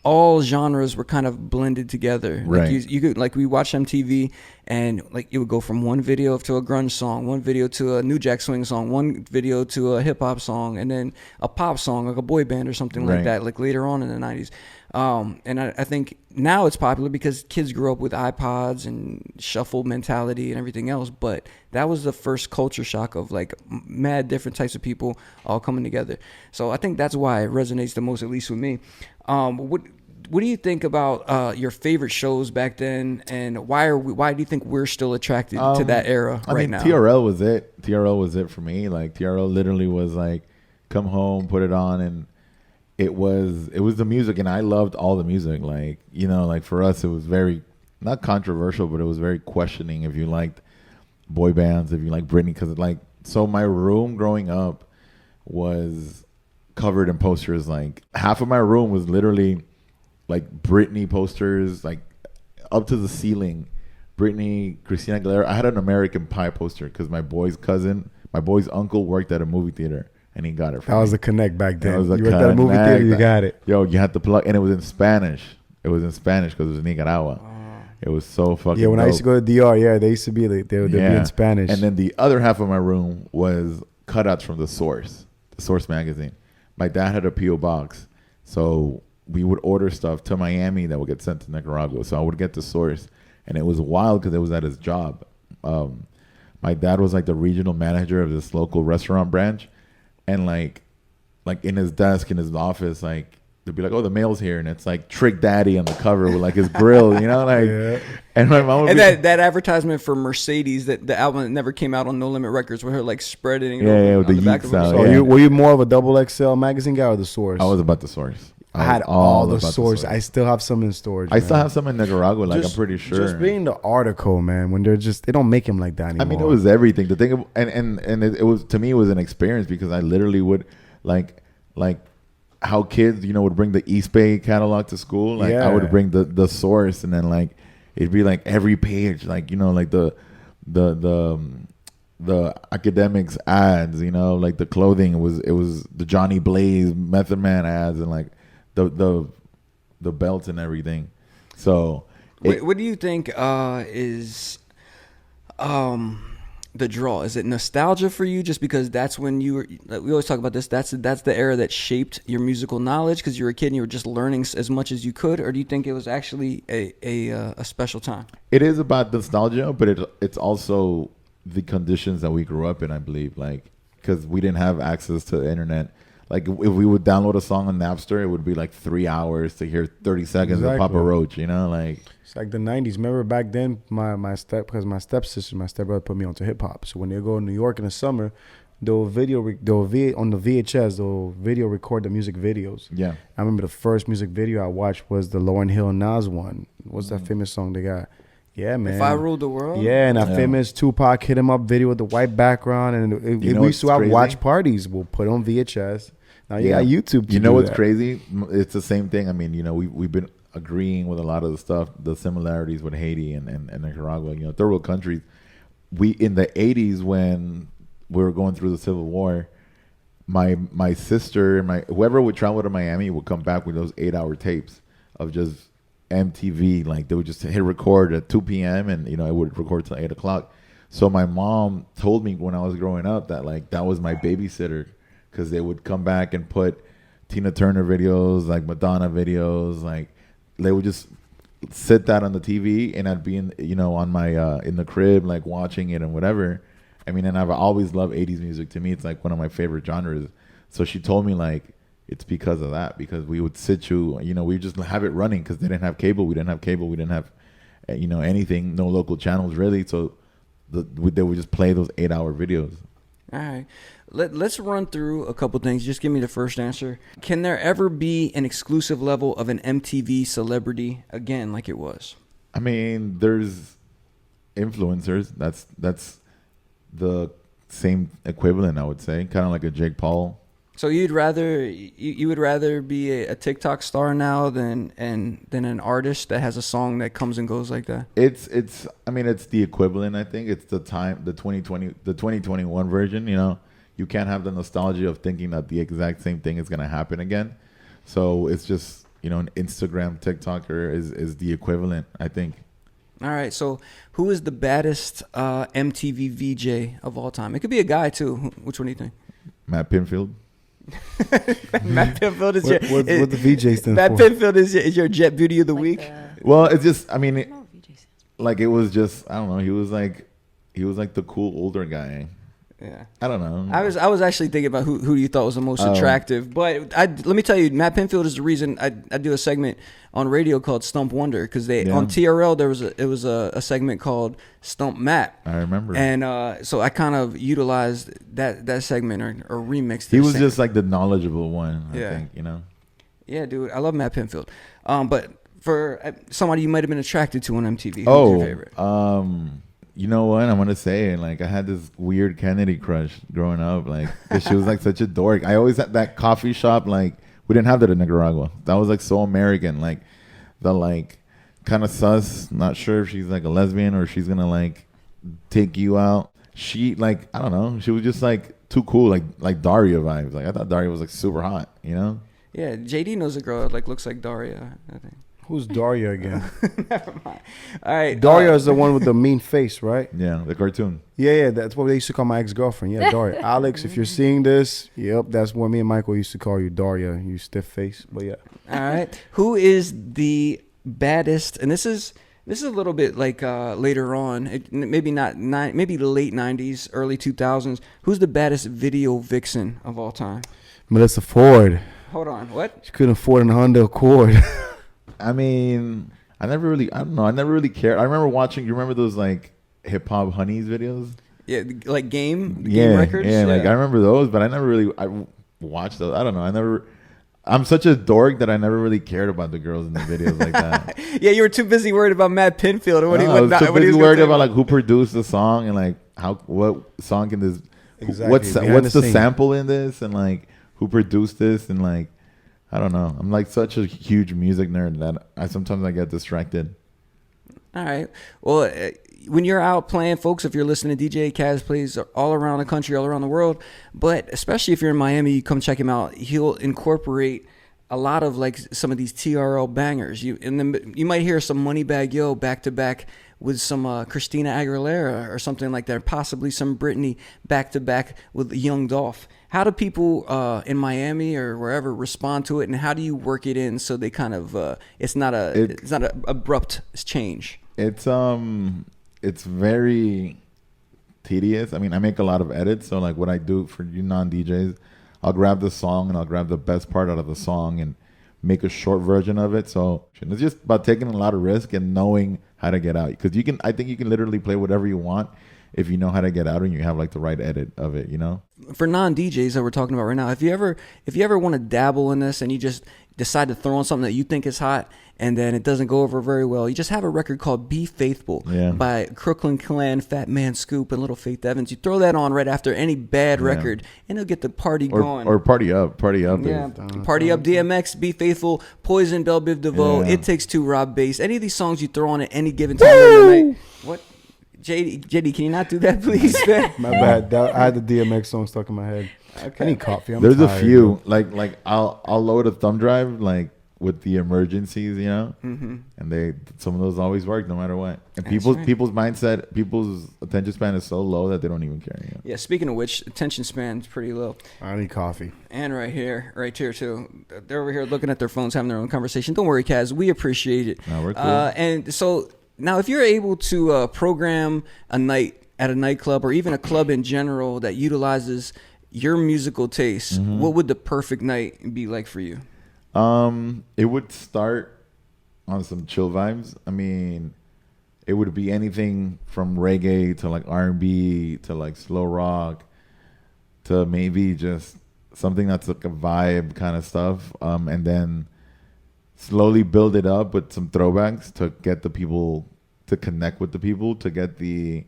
all genres were kind of blended together. Like Right. you could, like, we watched MTV, and like it would go from one video to a grunge song, one video to a New Jack Swing song, one video to a hip hop song, and then a pop song, like a boy band or something like Right. that, like later on in the 90s. And I think now it's popular because kids grew up with iPods and shuffle mentality and everything else. But that was the first culture shock of like mad different types of people all coming together. So I think that's why it resonates the most, at least with me. What do you think about your favorite shows back then, and why do you think we're still attracted to that era I right mean, now? TRL was it. TRL was it for me. Like TRL literally was like, come home, put it on, and it was the music, and I loved all the music. Like, you know, like for us, it was very not controversial, but it was very questioning if you liked boy bands, if you liked Britney, because like, so my room growing up was covered in posters. Like half of my room was literally like Britney posters, like up to the ceiling. Britney, Christina Aguilera. I had an American Pie poster because my boy's uncle worked at a movie theater, and he got it for That me. was the connect back then. That was a You were at that movie connect. theater, you got it. Yo, you had to plug, and it was in Spanish. It was in Spanish because it was in Nicaragua. It was so fucking Yeah, when I used to dope. go to DR, yeah, they used to be like they'd be in Spanish. And then the other half of my room was cutouts from the Source magazine. My dad had a P.O. box, so we would order stuff to Miami that would get sent to Nicaragua. So I would get the Source, and it was wild because it was at his job. My dad was like the regional manager of this local restaurant branch, and like in his desk in his office, like they'd be like, "Oh, the mail's here," and it's like Trick Daddy on the cover with like his grill, you know, like. Yeah. And my mom would And be, that advertisement for Mercedes, that the album that never came out on No Limit Records, with her like spreading it Yeah, over yeah, with on the back Yeats of her. out, So yeah. were you more of a double XL magazine guy or the Source? I was about the Source. I had was all the about Source. I still have some in storage. I still man. have some in Nicaragua, like Just- I'm pretty sure. Just reading the article, man, when they don't make him like that anymore. I mean, it was everything. The thing, and it was, to me, it was an experience because I literally would like how kids, you know, would bring the East Bay catalog to school. Like I would Yeah. bring the Source, and then like it'd be like every page, like, you know, like the academics ads, you know, like the clothing, it was the Johnny Blaze Method Man ads, and like the belts and everything. So What do you think is the draw? Is it nostalgia for you, just because that's when you were? Like, we always talk about this. That's the era that shaped your musical knowledge because you were a kid and you were just learning as much as you could, or do you think it was actually a special time? it is about nostalgia, but it's also the conditions that we grew up in, I believe, like, because we didn't have access to the internet. Like, if we would download a song on Napster, it would be like 3 hours to hear 30 seconds of Papa Exactly. Roach, you know, like. It's like the 90s. Remember back then, my stepbrother put me onto hip hop. So when they go to New York in the summer, they'll on the VHS, they'll video record the music videos. Yeah. I remember the first music video I watched was the Lauryn Hill Nas one. What's that famous song they got? Yeah, man. If I Ruled the World? Yeah, and that Yeah. famous Tupac hit him up video with the white background, and You know we used to what's have crazy? watch parties. We'll put it on VHS. Now you got YouTube. To You know do what's that. crazy? It's the same thing. I mean, you know, we've been agreeing with a lot of the stuff, the similarities with Haiti and Nicaragua. You know, third world countries. We in the 80s when we were going through the Civil War, my sister and whoever would travel to Miami would come back with those 8-hour tapes of just MTV. Like they would just hit record at 2 p.m. and, you know, it would record till 8 o'clock. So my mom told me when I was growing up that like that was my babysitter, because they would come back and put Tina Turner videos, like Madonna videos, like they would just sit that on the TV, and I'd be in, you know, on my in the crib, like watching it and whatever. I mean, and I've always loved 80s music. To me, it's like one of my favorite genres. So she told me like it's because of that, because we would you know, we just have it running because they didn't have cable. We didn't have you know, anything, no local channels really. So they would just play those 8-hour videos. All right. Let's run through a couple things. Just give me the first answer. Can there ever be an exclusive level of an MTV celebrity again like it was? I mean, there's influencers. That's the same equivalent, I would say. Kind of like a Jake Paul. So you would rather be a TikTok star now than an artist that has a song that comes and goes like that? I mean, it's the equivalent, I think. It's the 2021 version, you know. You can't have the nostalgia of thinking that the exact same thing is going to happen again. So it's just an Instagram TikToker is the equivalent, I think. All right. So, who is the baddest MTV VJ of all time? It could be a guy too. Which one do you think? Matt Pinfield. Matt Pinfield is What the VJ stand Matt for? Pinfield is your Jet Beauty of the week. Well, it's just, I mean, it was just, I don't know. He was like the cool older guy. Yeah. I don't know. I was actually thinking about who you thought was the most attractive, but let me tell you, Matt Pinfield is the reason I do a segment on radio called Stump Wonder, because on TRL there was a segment called Stump Matt. I remember, and so I kind of utilized that segment or remixed. He was just like the knowledgeable one. I think, Yeah, dude, I love Matt Pinfield. But for somebody you might have been attracted to on MTV, who's your favorite? You know what? I'm gonna say, like, I had this weird Kennedy crush growing up. Like, 'cause she was like such a dork. I always had that coffee shop. Like, we didn't have that in Nicaragua. That was like so American. Like, the like kind of sus. Not sure if she's like a lesbian or she's gonna like take you out. She like, I don't know. She was just like too cool. Like Daria vibes. Like, I thought Daria was like super hot. Yeah, JD knows a girl that like looks like Daria, I think. Who's Daria again? Never mind. All right. Daria is the one with the mean face, right? Yeah, the cartoon. Yeah, that's what they used to call my ex-girlfriend. Yeah, Daria. Alex, if you're seeing this, yep, that's what me and Michael used to call you, Daria. You stiff face, but yeah. All right. Who is the baddest? And this is a little bit like later on, maybe maybe the late 90s, early 2000s. Who's the baddest video vixen of all time? Melissa Ford. Hold on. What? She couldn't afford an Honda Accord. I mean, I never really cared. I remember watching, you remember those like hip hop honeys videos? Yeah, like game records? Yeah, like I remember those, but I watched those. I don't know. I'm such a dork that I never really cared about the girls in the videos like that. Yeah, you were too busy worried about Matt Pinfield. I was too busy worried about like who produced the song and like what song can this, Exactly. what's the sample in this and like who produced this and like, I don't know. I'm like such a huge music nerd that I sometimes get distracted. All right. Well, when you're out playing, folks, if you're listening to DJ Kaz plays all around the country, all around the world, but especially if you're in Miami, you come check him out. He'll incorporate a lot of like some of these TRL bangers. You might hear some Moneybag Yo back to back with some Christina Aguilera or something like that, possibly some Britney back to back with Young Dolph. How do people in Miami or wherever respond to it, and how do you work it in so they kind of it's not an abrupt change? It's very tedious. I mean, I make a lot of edits, so like what I do for you non-DJs, I'll grab the song and I'll grab the best part out of the song and make a short version of it. So it's just about taking a lot of risk and knowing how to get out, because I think you can literally play whatever you want if you know how to get out and you have like the right edit of it, For non-DJs that we're talking about right now, if you ever want to dabble in this and you just decide to throw on something that you think is hot and then it doesn't go over very well, you just have a record called Be Faithful by Crooklyn Clan, Fat Man Scoop, and Little Faith Evans. You throw that on right after any bad record and it'll get the party going. Or Party Up. Yeah, Party Up, DMX, Be Faithful, Poison, Belle Biv DeVoe, It Takes Two, Rob Bass. Any of these songs you throw on at any given time of the night. What? JD, can you not do that, please, man? My bad. I had the DMX song stuck in my head. Okay. I need coffee. There's tired, a few like I'll load a thumb drive like with the emergencies, and some of those always work no matter what. And people's mindset, people's attention span is so low that they don't even care. Yeah. Speaking of which, attention span is pretty low. I need coffee. And right here too. They're over here looking at their phones, having their own conversation. Don't worry, Kaz. We appreciate it. No, we're cool. And so. Now, if you're able to program a night at a nightclub or even a club in general that utilizes your musical taste, what would the perfect night be like for you? It would start on some chill vibes. I mean, it would be anything from reggae to like R&B to like slow rock to maybe just something that's like a vibe kind of stuff. And then slowly build it up with some throwbacks to get the people to connect with the people, to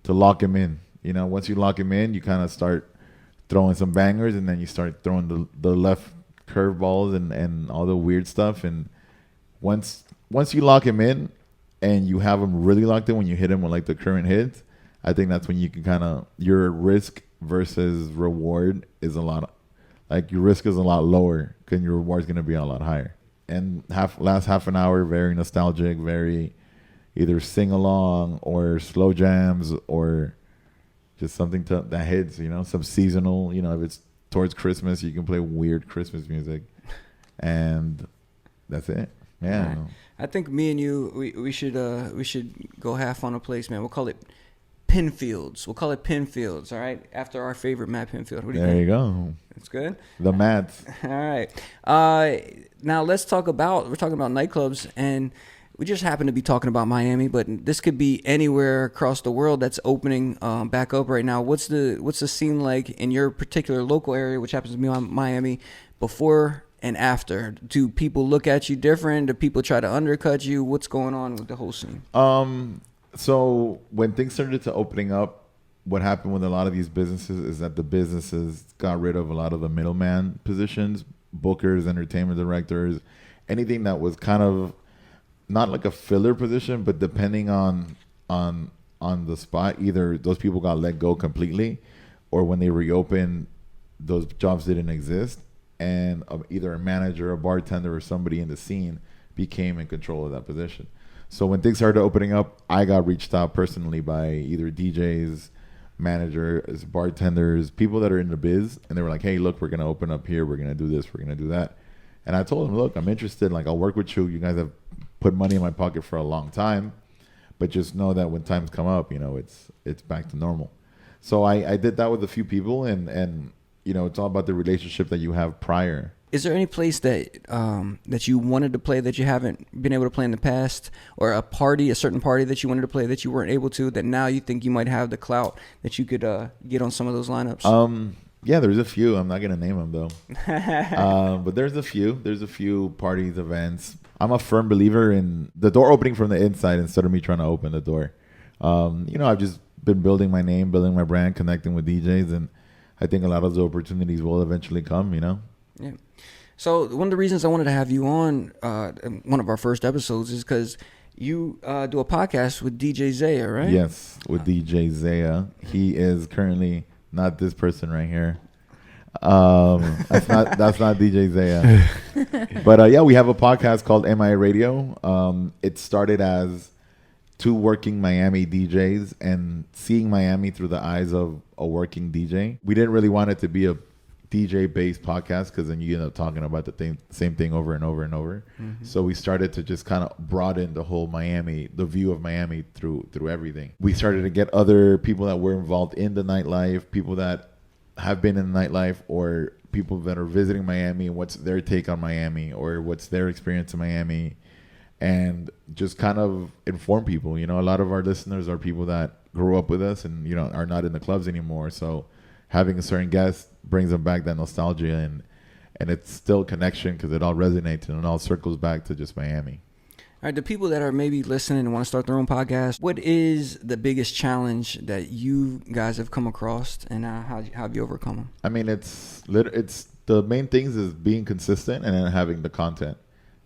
lock them in. Once you lock them in, you kind of start throwing some bangers, and then you start throwing the left curveballs and all the weird stuff. And once you lock them in and you have them really locked in, when you hit them with like the current hits, I think that's when you can your risk versus reward is a lot, like your risk is a lot lower because your reward is going to be a lot higher. and last half an hour very nostalgic, very either sing along or slow jams or just something that hits, some seasonal, if it's towards Christmas, you can play weird Christmas music, and that's it. Yeah. Right. I think me and you, we should go half on a place, man. We'll call it Pinfields. We'll call it Pinfields, all right? After our favorite Matt Pinfield. What do you think? There you go. That's good. The Mats. All right. Now we're talking about nightclubs, and we just happen to be talking about Miami, but this could be anywhere across the world that's opening back up right now. What's the scene like in your particular local area, which happens to be Miami, before and after? Do people look at you different? Do people try to undercut you? What's going on with the whole scene? So when things started to opening up, what happened with a lot of these businesses is that the businesses got rid of a lot of the middleman positions, bookers, entertainment directors, anything that was kind of not like a filler position, but depending on the spot, either those people got let go completely, or when they reopened, those jobs didn't exist, and either a manager, a bartender, or somebody in the scene became in control of that position. So when things started opening up, I got reached out personally by either DJs, managers, bartenders, people that are in the biz, and they were like, "Hey, look, we're gonna open up here. We're gonna do this. We're gonna do that." And I told them, "Look, I'm interested. Like, I'll work with you. You guys have put money in my pocket for a long time, but just know that when times come up, it's back to normal." So I did that with a few people, and it's all about the relationship that you have prior. Is there any place that you wanted to play that you haven't been able to play in the past, or a certain party that you wanted to play that you weren't able to, that now you think you might have the clout that you could get on some of those lineups? Yeah, there's a few. I'm not gonna name them though, but there's a few. There's a few parties, events. I'm a firm believer in the door opening from the inside instead of me trying to open the door. I've just been building my name, building my brand, connecting with DJs, and I think a lot of those opportunities will eventually come. Yeah. So one of the reasons I wanted to have you on one of our first episodes is because you do a podcast with DJ Zaya, right? Yes, with DJ Zaya. He is currently not this person right here. That's not DJ Zaya. But yeah, we have a podcast called MI Radio. It started as two working Miami DJs and seeing Miami through the eyes of a working DJ. We didn't really want it to be a DJ-based podcast because then you end up talking about the same thing over and over and over. Mm-hmm. So we started to just kind of broaden the whole Miami, the view of Miami through everything. We started to get other people that were involved in the nightlife, people that have been in the nightlife, or people that are visiting Miami and what's their take on Miami or what's their experience in Miami, and just kind of inform people. A lot of our listeners are people that grew up with us and, are not in the clubs anymore. So having a certain guest brings them back that nostalgia, and it's still connection because it all resonates and it all circles back to just Miami. All right, the people that are maybe listening and want to start their own podcast, what is the biggest challenge that you guys have come across, and how have you overcome them? I mean, it's the main things is being consistent and then having the content.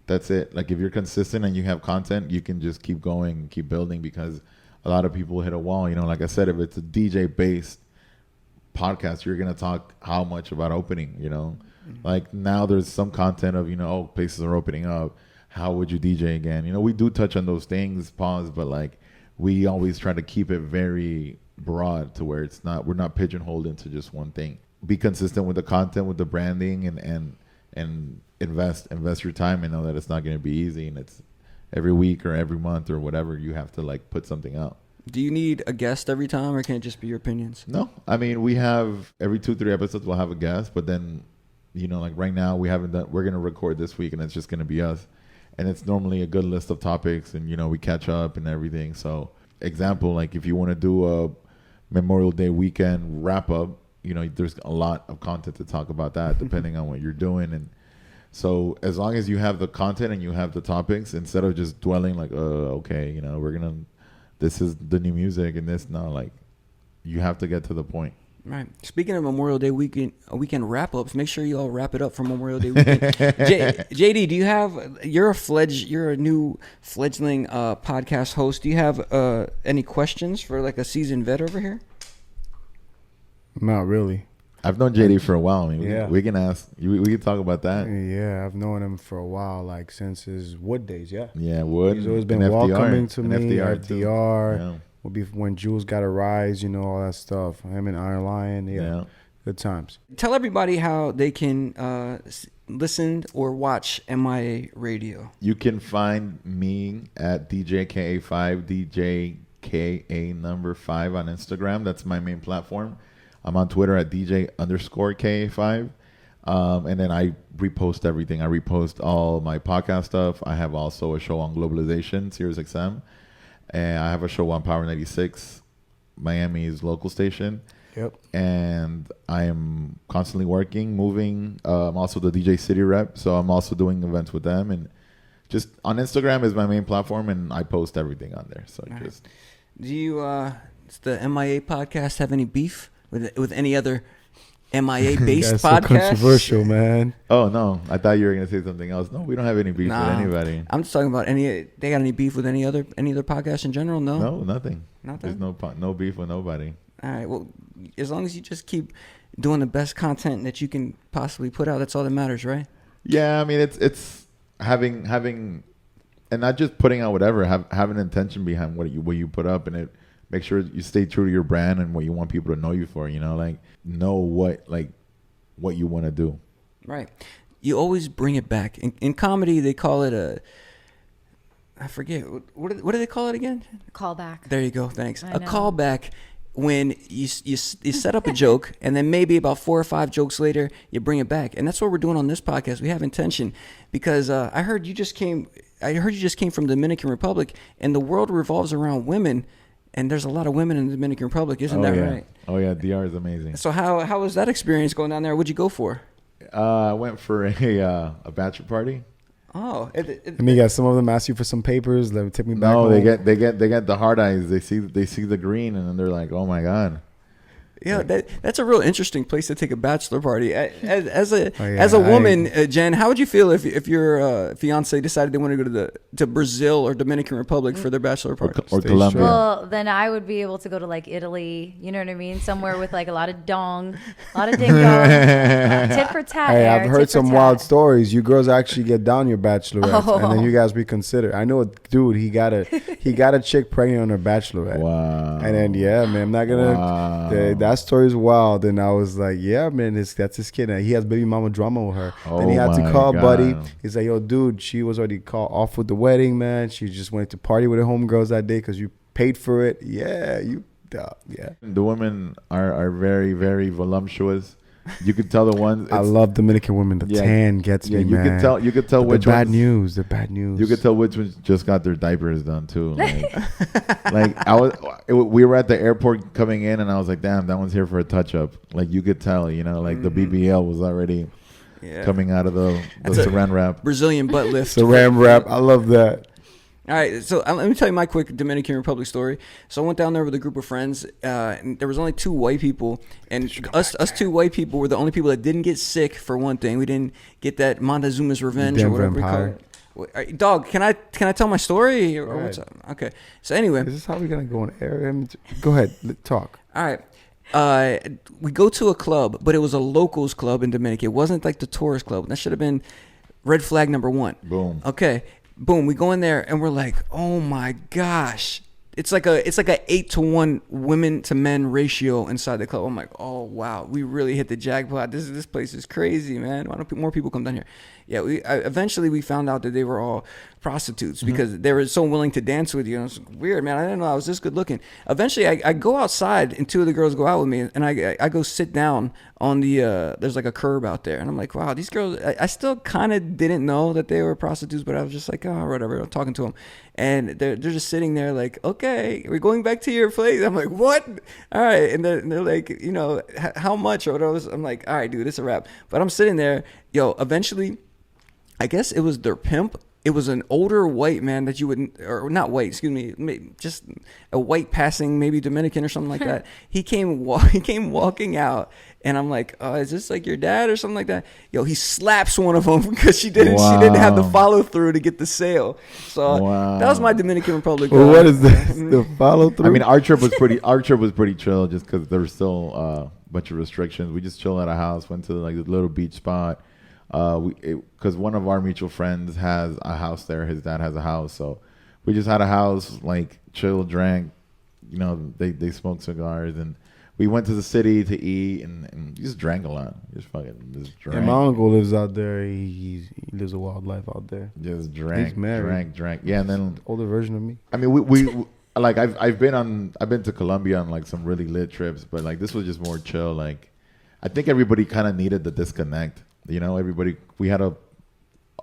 That's it. Like, if you're consistent and you have content, you can just keep going and keep building, because a lot of people hit a wall. Like I said, if it's a DJ-based podcast, you're going to talk how much about opening, Mm-hmm. Like, now there's some content of, places are opening up. How would you DJ again? We do touch on those things, but like, we always try to keep it very broad to where we're not pigeonholed into just one thing. Be consistent with the content, with the branding, and invest your time, and know that it's not going to be easy, and it's every week or every month or whatever, you have to like put something out. Do you need a guest every time, or can it just be your opinions? No, I mean, we have every 2-3 episodes we'll have a guest, but then like right now we're going to record this week and it's just going to be us, and it's normally a good list of topics, and we catch up and everything. So example, like if you want to do a Memorial Day weekend wrap up, there's a lot of content to talk about that depending on what you're doing. And so as long as you have the content and you have the topics, instead of just dwelling like, okay, this is the new music and this, no, like, you have to get to the point. Right. Speaking of Memorial Day weekend wrap-ups, make sure you all wrap it up for Memorial Day weekend. JD, do you have? You're a new fledgling podcast host. Do you have any questions for like a seasoned vet over here? Not really. I've known JD for a while. I mean, Yeah. we can ask. We can talk about that. Yeah, I've known him for a while, like since his Wood days. Yeah, Yeah, Wood. he's always been and FDR, welcoming to and me. FDR, too. FDR. Yeah. Will be when Jules got a rise, all that stuff. Him and Iron Lion. Yeah. Good times. Tell everybody how they can listen or watch MIA Radio. You can find me at DJ Ka5, DJ KA number 5 on Instagram. That's my main platform. I'm on Twitter at DJ_Ka5. And then I repost everything. I repost all my podcast stuff. I have also a show on globalization, Sirius XM. And I have a show on Power 96, Miami's local station. Yep. And I am constantly working, moving. I'm also the DJ City rep, so I'm also doing events with them. And just on Instagram is my main platform, and I post everything on there. So All just right. Do you, does the MIA podcast have any beef with any other MIA based That's so podcast? controversial, man. Oh no, I thought you were gonna say something else. No, we don't have any beef with anybody. I'm just talking about they got any beef with any other podcast in general? No. No, nothing. Nothing? There's no beef with nobody. All right. Well, as long as you just keep doing the best content that you can possibly put out, that's all that matters, right? Yeah, I mean it's having and not just putting out whatever. Have an intention behind what you put up, and it make sure you stay true to your brand and what you want people to know you for. Like know what you want to do. Right. You always bring it back. In comedy, they call it I forget what do they call it again? Callback. There you go. Thanks. I A know. callback. When you set up a joke and then maybe about 4 or 5 jokes later you bring it back, and that's what we're doing on this podcast. We have intention because I heard you just came from the Dominican Republic, and the world revolves around women, and there's a lot of women in the Dominican Republic, isn't that right? Oh yeah, DR is amazing. So how was that experience going down there? What'd you go for? I went for a bachelor party. Oh, And you got some of them ask you for some papers. Let me take me back. No, home. they get the hard eyes. They see the green, and then they're like, oh my god. yeah, that's a real interesting place to take a bachelor party. As a Oh, yeah, as a woman, Jen, how would you feel if your fiance decided they want to go to Brazil or Dominican Republic for their bachelor party? Or Stay Colombia. strong. Well, then I would be able to go to like Italy, you know what I mean? Somewhere with like a lot of dong, a lot of ding dong, tit for tat. Hey, there, I've heard tit for some tat. wild stories. You girls actually get down your bachelorette, Oh. and then you guys reconsider. I know a dude. He got a chick pregnant on her bachelorette. Wow. And then man, I'm not gonna. Wow. That story's wild. And I was like, yeah, man, that's his kid. And he has baby mama drama with her. Then he Oh had to my call God. buddy. He's like, yo, dude, she was already called off with the wedding, man. She just went to party with her homegirls that day because you paid for it. Yeah, yeah. The women are very, very voluptuous. You could tell the ones. I love Dominican women. The tan gets me, you man. You could tell The which bad ones, news. The bad news. You could tell which ones just got their diapers done too. Like we were at the airport coming in, and I was like, damn, that one's here for a touch up. Like you could tell, the BBL was already coming out of the saran wrap. Brazilian butt lift. The Ram rap. I love that. All right, so let me tell you my quick Dominican Republic story. So I went down there with a group of friends, and there was only 2 white people, and us 2 white people were the only people that didn't get sick. For one thing, we didn't get that Montezuma's revenge or Damn whatever we call vampire. it. Dog, can I tell my story or Go what's ahead. up? Okay, so anyway, Is this how we're gonna go on air? Go ahead, talk. all right. We go to a club, but it was a locals club in Dominican. It wasn't like the tourist club. That should have been red flag number 1. Boom. Okay. Boom. We go in there and we're like, oh my gosh. It's like a 8-to-1 women to men ratio inside the club. I'm like, oh wow, we really hit the jackpot. This place is crazy, man. Why don't more people come down here? Yeah, eventually we found out that they were all prostitutes because they were so willing to dance with you. And it was weird, man. I didn't know I was this good looking. Eventually, I go outside and 2 of the girls go out with me, and I go sit down on the there's like a curb out there, and I'm like, wow, these girls. I still kind of didn't know that they were prostitutes, but I was just like, oh, whatever. I'm talking to them, and they're just sitting there like, okay, we're going back to your place. I'm like, what? All right, and they're like, how much or whatever. I'm like, all right, dude, it's a wrap. But I'm sitting there, eventually. I guess it was their pimp it was an older white man that you wouldn't, or not white, excuse me, just a white passing, maybe Dominican or something like that. He came walking out, and I'm like, is this like your dad or something like that? Yo, he slaps one of them because she didn't have the follow through to get the sale. So that was my Dominican Republic. Well, what is this? The follow through? I mean, our trip was pretty chill, just because there was still a bunch of restrictions. We just chilled at a house, went to like the little beach spot. Because one of our mutual friends has a house there. His dad has a house, so we just had a house, like chill, drank. You know, they smoked cigars, and we went to the city to eat, and just drank a lot. Just drank. Yeah, my uncle lives out there. He lives a wild life out there. Just drank, He's married. drank. Yeah, and then Older version of me. I mean, we like I've been to Colombia on like some really lit trips, but like this was just more chill. Like I think everybody kind of needed the disconnect. You know, we had a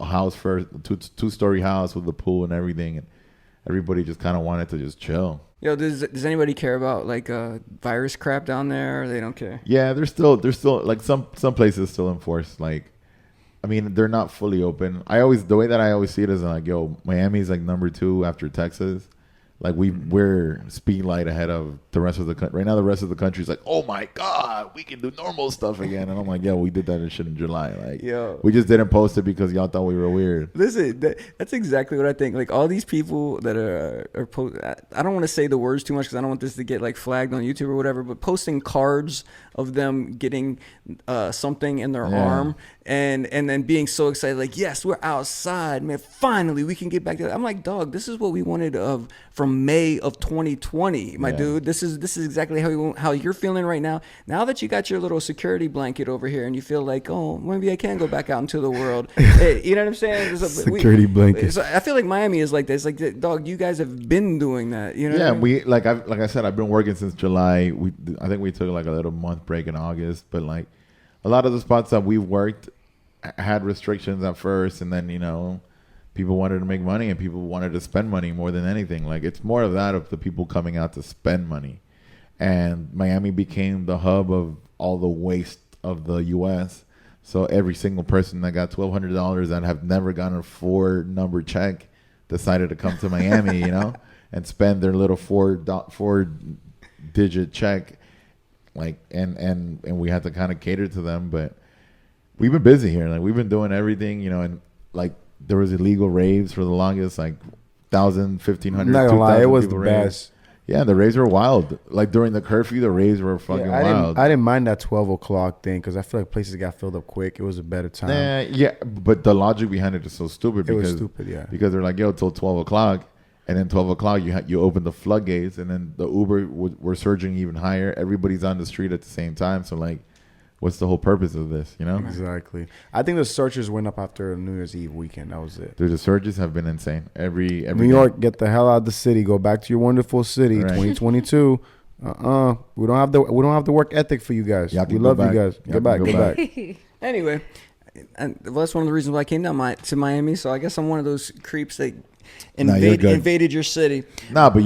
house first, two-story house with a pool and everything, and everybody just kind of wanted to just chill. Yo, does anybody care about like virus crap down there? Or they don't care. Yeah, there's still like some places still enforce. Like, I mean, they're not fully open. The way that I always see it is like, yo, Miami's like number 2 after Texas. Like we're speed light ahead of the rest of the country. Right now, the rest of the country is like, oh my God, we can do normal stuff again. And I'm like, yeah, we did that shit in July. Like, yo, we just didn't post it because y'all thought we were weird. Listen, that's exactly what I think. Like all these people that are I don't want to say the words too much because I don't want this to get like flagged on YouTube or whatever. But posting cards of them getting something in their arm and then being so excited, like, yes, we're outside, man. Finally, we can get back to that. I'm like, dog, this is what we wanted from May of 2020, my dude. This is exactly how you're feeling right now. Now that you got your little security blanket over here and you feel like, oh, maybe I can go back out into the world. Hey, you know what I'm saying? Security blanket. So I feel like Miami is like this. Like, dog, you guys have been doing that. You know? Yeah, what I mean? we like I said, I've been working since July. I think we took like a little month break in August, but like a lot of the spots that we worked had restrictions at first, and then people wanted to make money and people wanted to spend money more than anything. Like it's more of that, of the people coming out to spend money, and Miami became the hub of all the waste of the U.S. So every single person that got $1,200 that have never gotten a 4-number check decided to come to Miami, and spend their little 4-digit check. Like and we had to kind of cater to them, but we've been busy here. Like we've been doing everything, and like there was illegal raves for the longest, like 1,000, 1,500. I'm not gonna lie, it was the best. Yeah, the raves were wild. Like during the curfew, the raves were fucking wild. I didn't mind that 12 o'clock thing because I feel like places got filled up quick. It was a better time. Yeah, but the logic behind it is so stupid. It was stupid, yeah. Because they're like, yo, till 12 o'clock. And then 12 o'clock, you open the floodgates, and then the Uber were surging even higher. Everybody's on the street at the same time. So, like, what's the whole purpose of this, Exactly. I think the searches went up after New Year's Eve weekend. That was it. Dude, the surges have been insane. Every New York, get the hell out of the city. Go back to your wonderful city. Right. 2022. We don't have the work ethic for you guys. We love you guys. Go back. Anyway, that's one of the reasons why I came down to Miami. So I guess I'm one of those creeps that invaded your city. Nah, but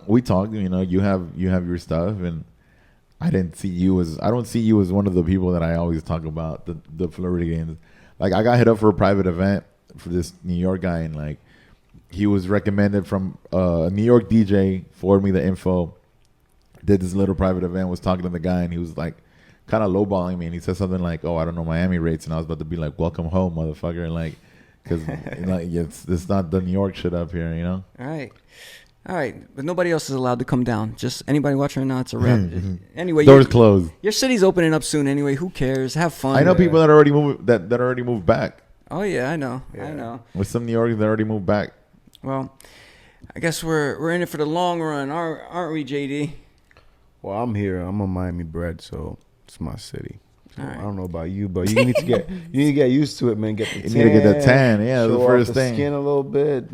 we talked. You have your stuff, and I don't see you as one of the people that I always talk about, the Floridians. Like I got hit up for a private event for this New York guy, and like he was recommended from a New York DJ, forwarded me the info, did this little private event, was talking to the guy, and he was like kind of lowballing me, and he said something like, oh, I don't know Miami rates, and I was about to be like, welcome home, motherfucker, and like, because it's not the New York shit up here, All right, but nobody else is allowed to come down. Just anybody watching right now, it's a wrap. Anyway, doors closed. Your city's opening up soon anyway. Who cares? Have fun. I know people that already moved back. Oh yeah, I know. With some New Yorkers that already moved back. Well, I guess we're in it for the long run, aren't we, JD? Well, I'm here. I'm a Miami bred, so it's my city. So right. I don't know about you, but you need to get used to it, man. Get the tan. You need to get the tan. Yeah, show the first off thing. The skin a little bit.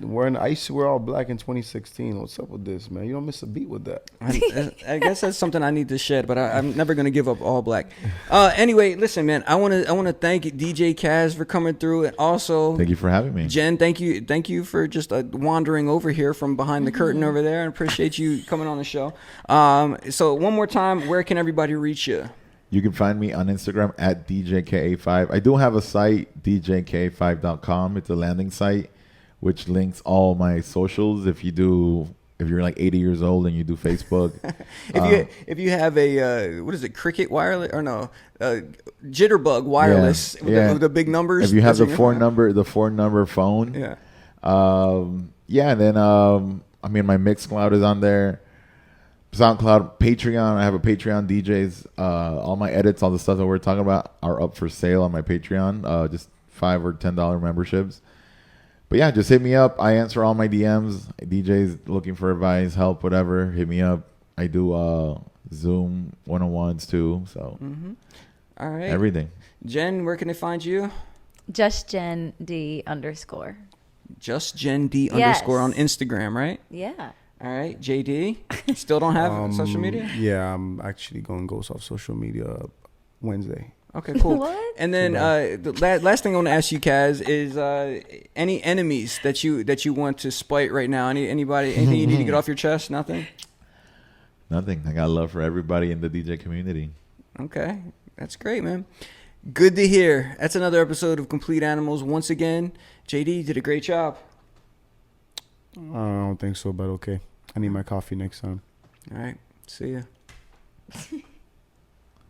I used to wear all black in 2016. What's up with this, man? You don't miss a beat with that. I guess that's something I need to shed, but I'm never gonna give up all black. Anyway, listen, man. I wanna thank DJ Ka5 for coming through, and also thank you for having me. Jen, thank you for just wandering over here from behind the curtain over there. I appreciate you coming on the show. So one more time, where can everybody reach you? You can find me on Instagram at DJ Ka5. I do have a site, djka5.com. It's a landing site. which links all my socials. If you're like 80 years old and you do Facebook, If you have a what is it, Cricket wireless or no, Jitterbug wireless with the big numbers. If you have that's the in your four number phone, yeah. And then I mean, my Mixcloud is on there, SoundCloud, Patreon. I have a Patreon. DJs, all my edits, all the stuff that we're talking about are up for sale on my Patreon. Just $5 or $10 memberships. But yeah, just hit me up. I answer all my DMs. DJs looking for advice, help, whatever. Hit me up. I do Zoom 101s too. So All right. everything. Jen, where can they find you? Just Jen D _ Just Jen D Yes. _ on Instagram, right? Yeah. All right. JD, still don't have social media? Yeah, I'm actually going to go off social media Wednesday. Okay, cool. What? And then the last thing I want to ask you, Kaz, is any enemies that you want to spite right now? Anybody? Anything you need to get off your chest? Nothing. Nothing. I got love for everybody in the DJ community. Okay, that's great, man. Good to hear. That's another episode of Complete Animals. Once again, JD did a great job. I don't think so, but okay. I need my coffee next time. All right, see ya.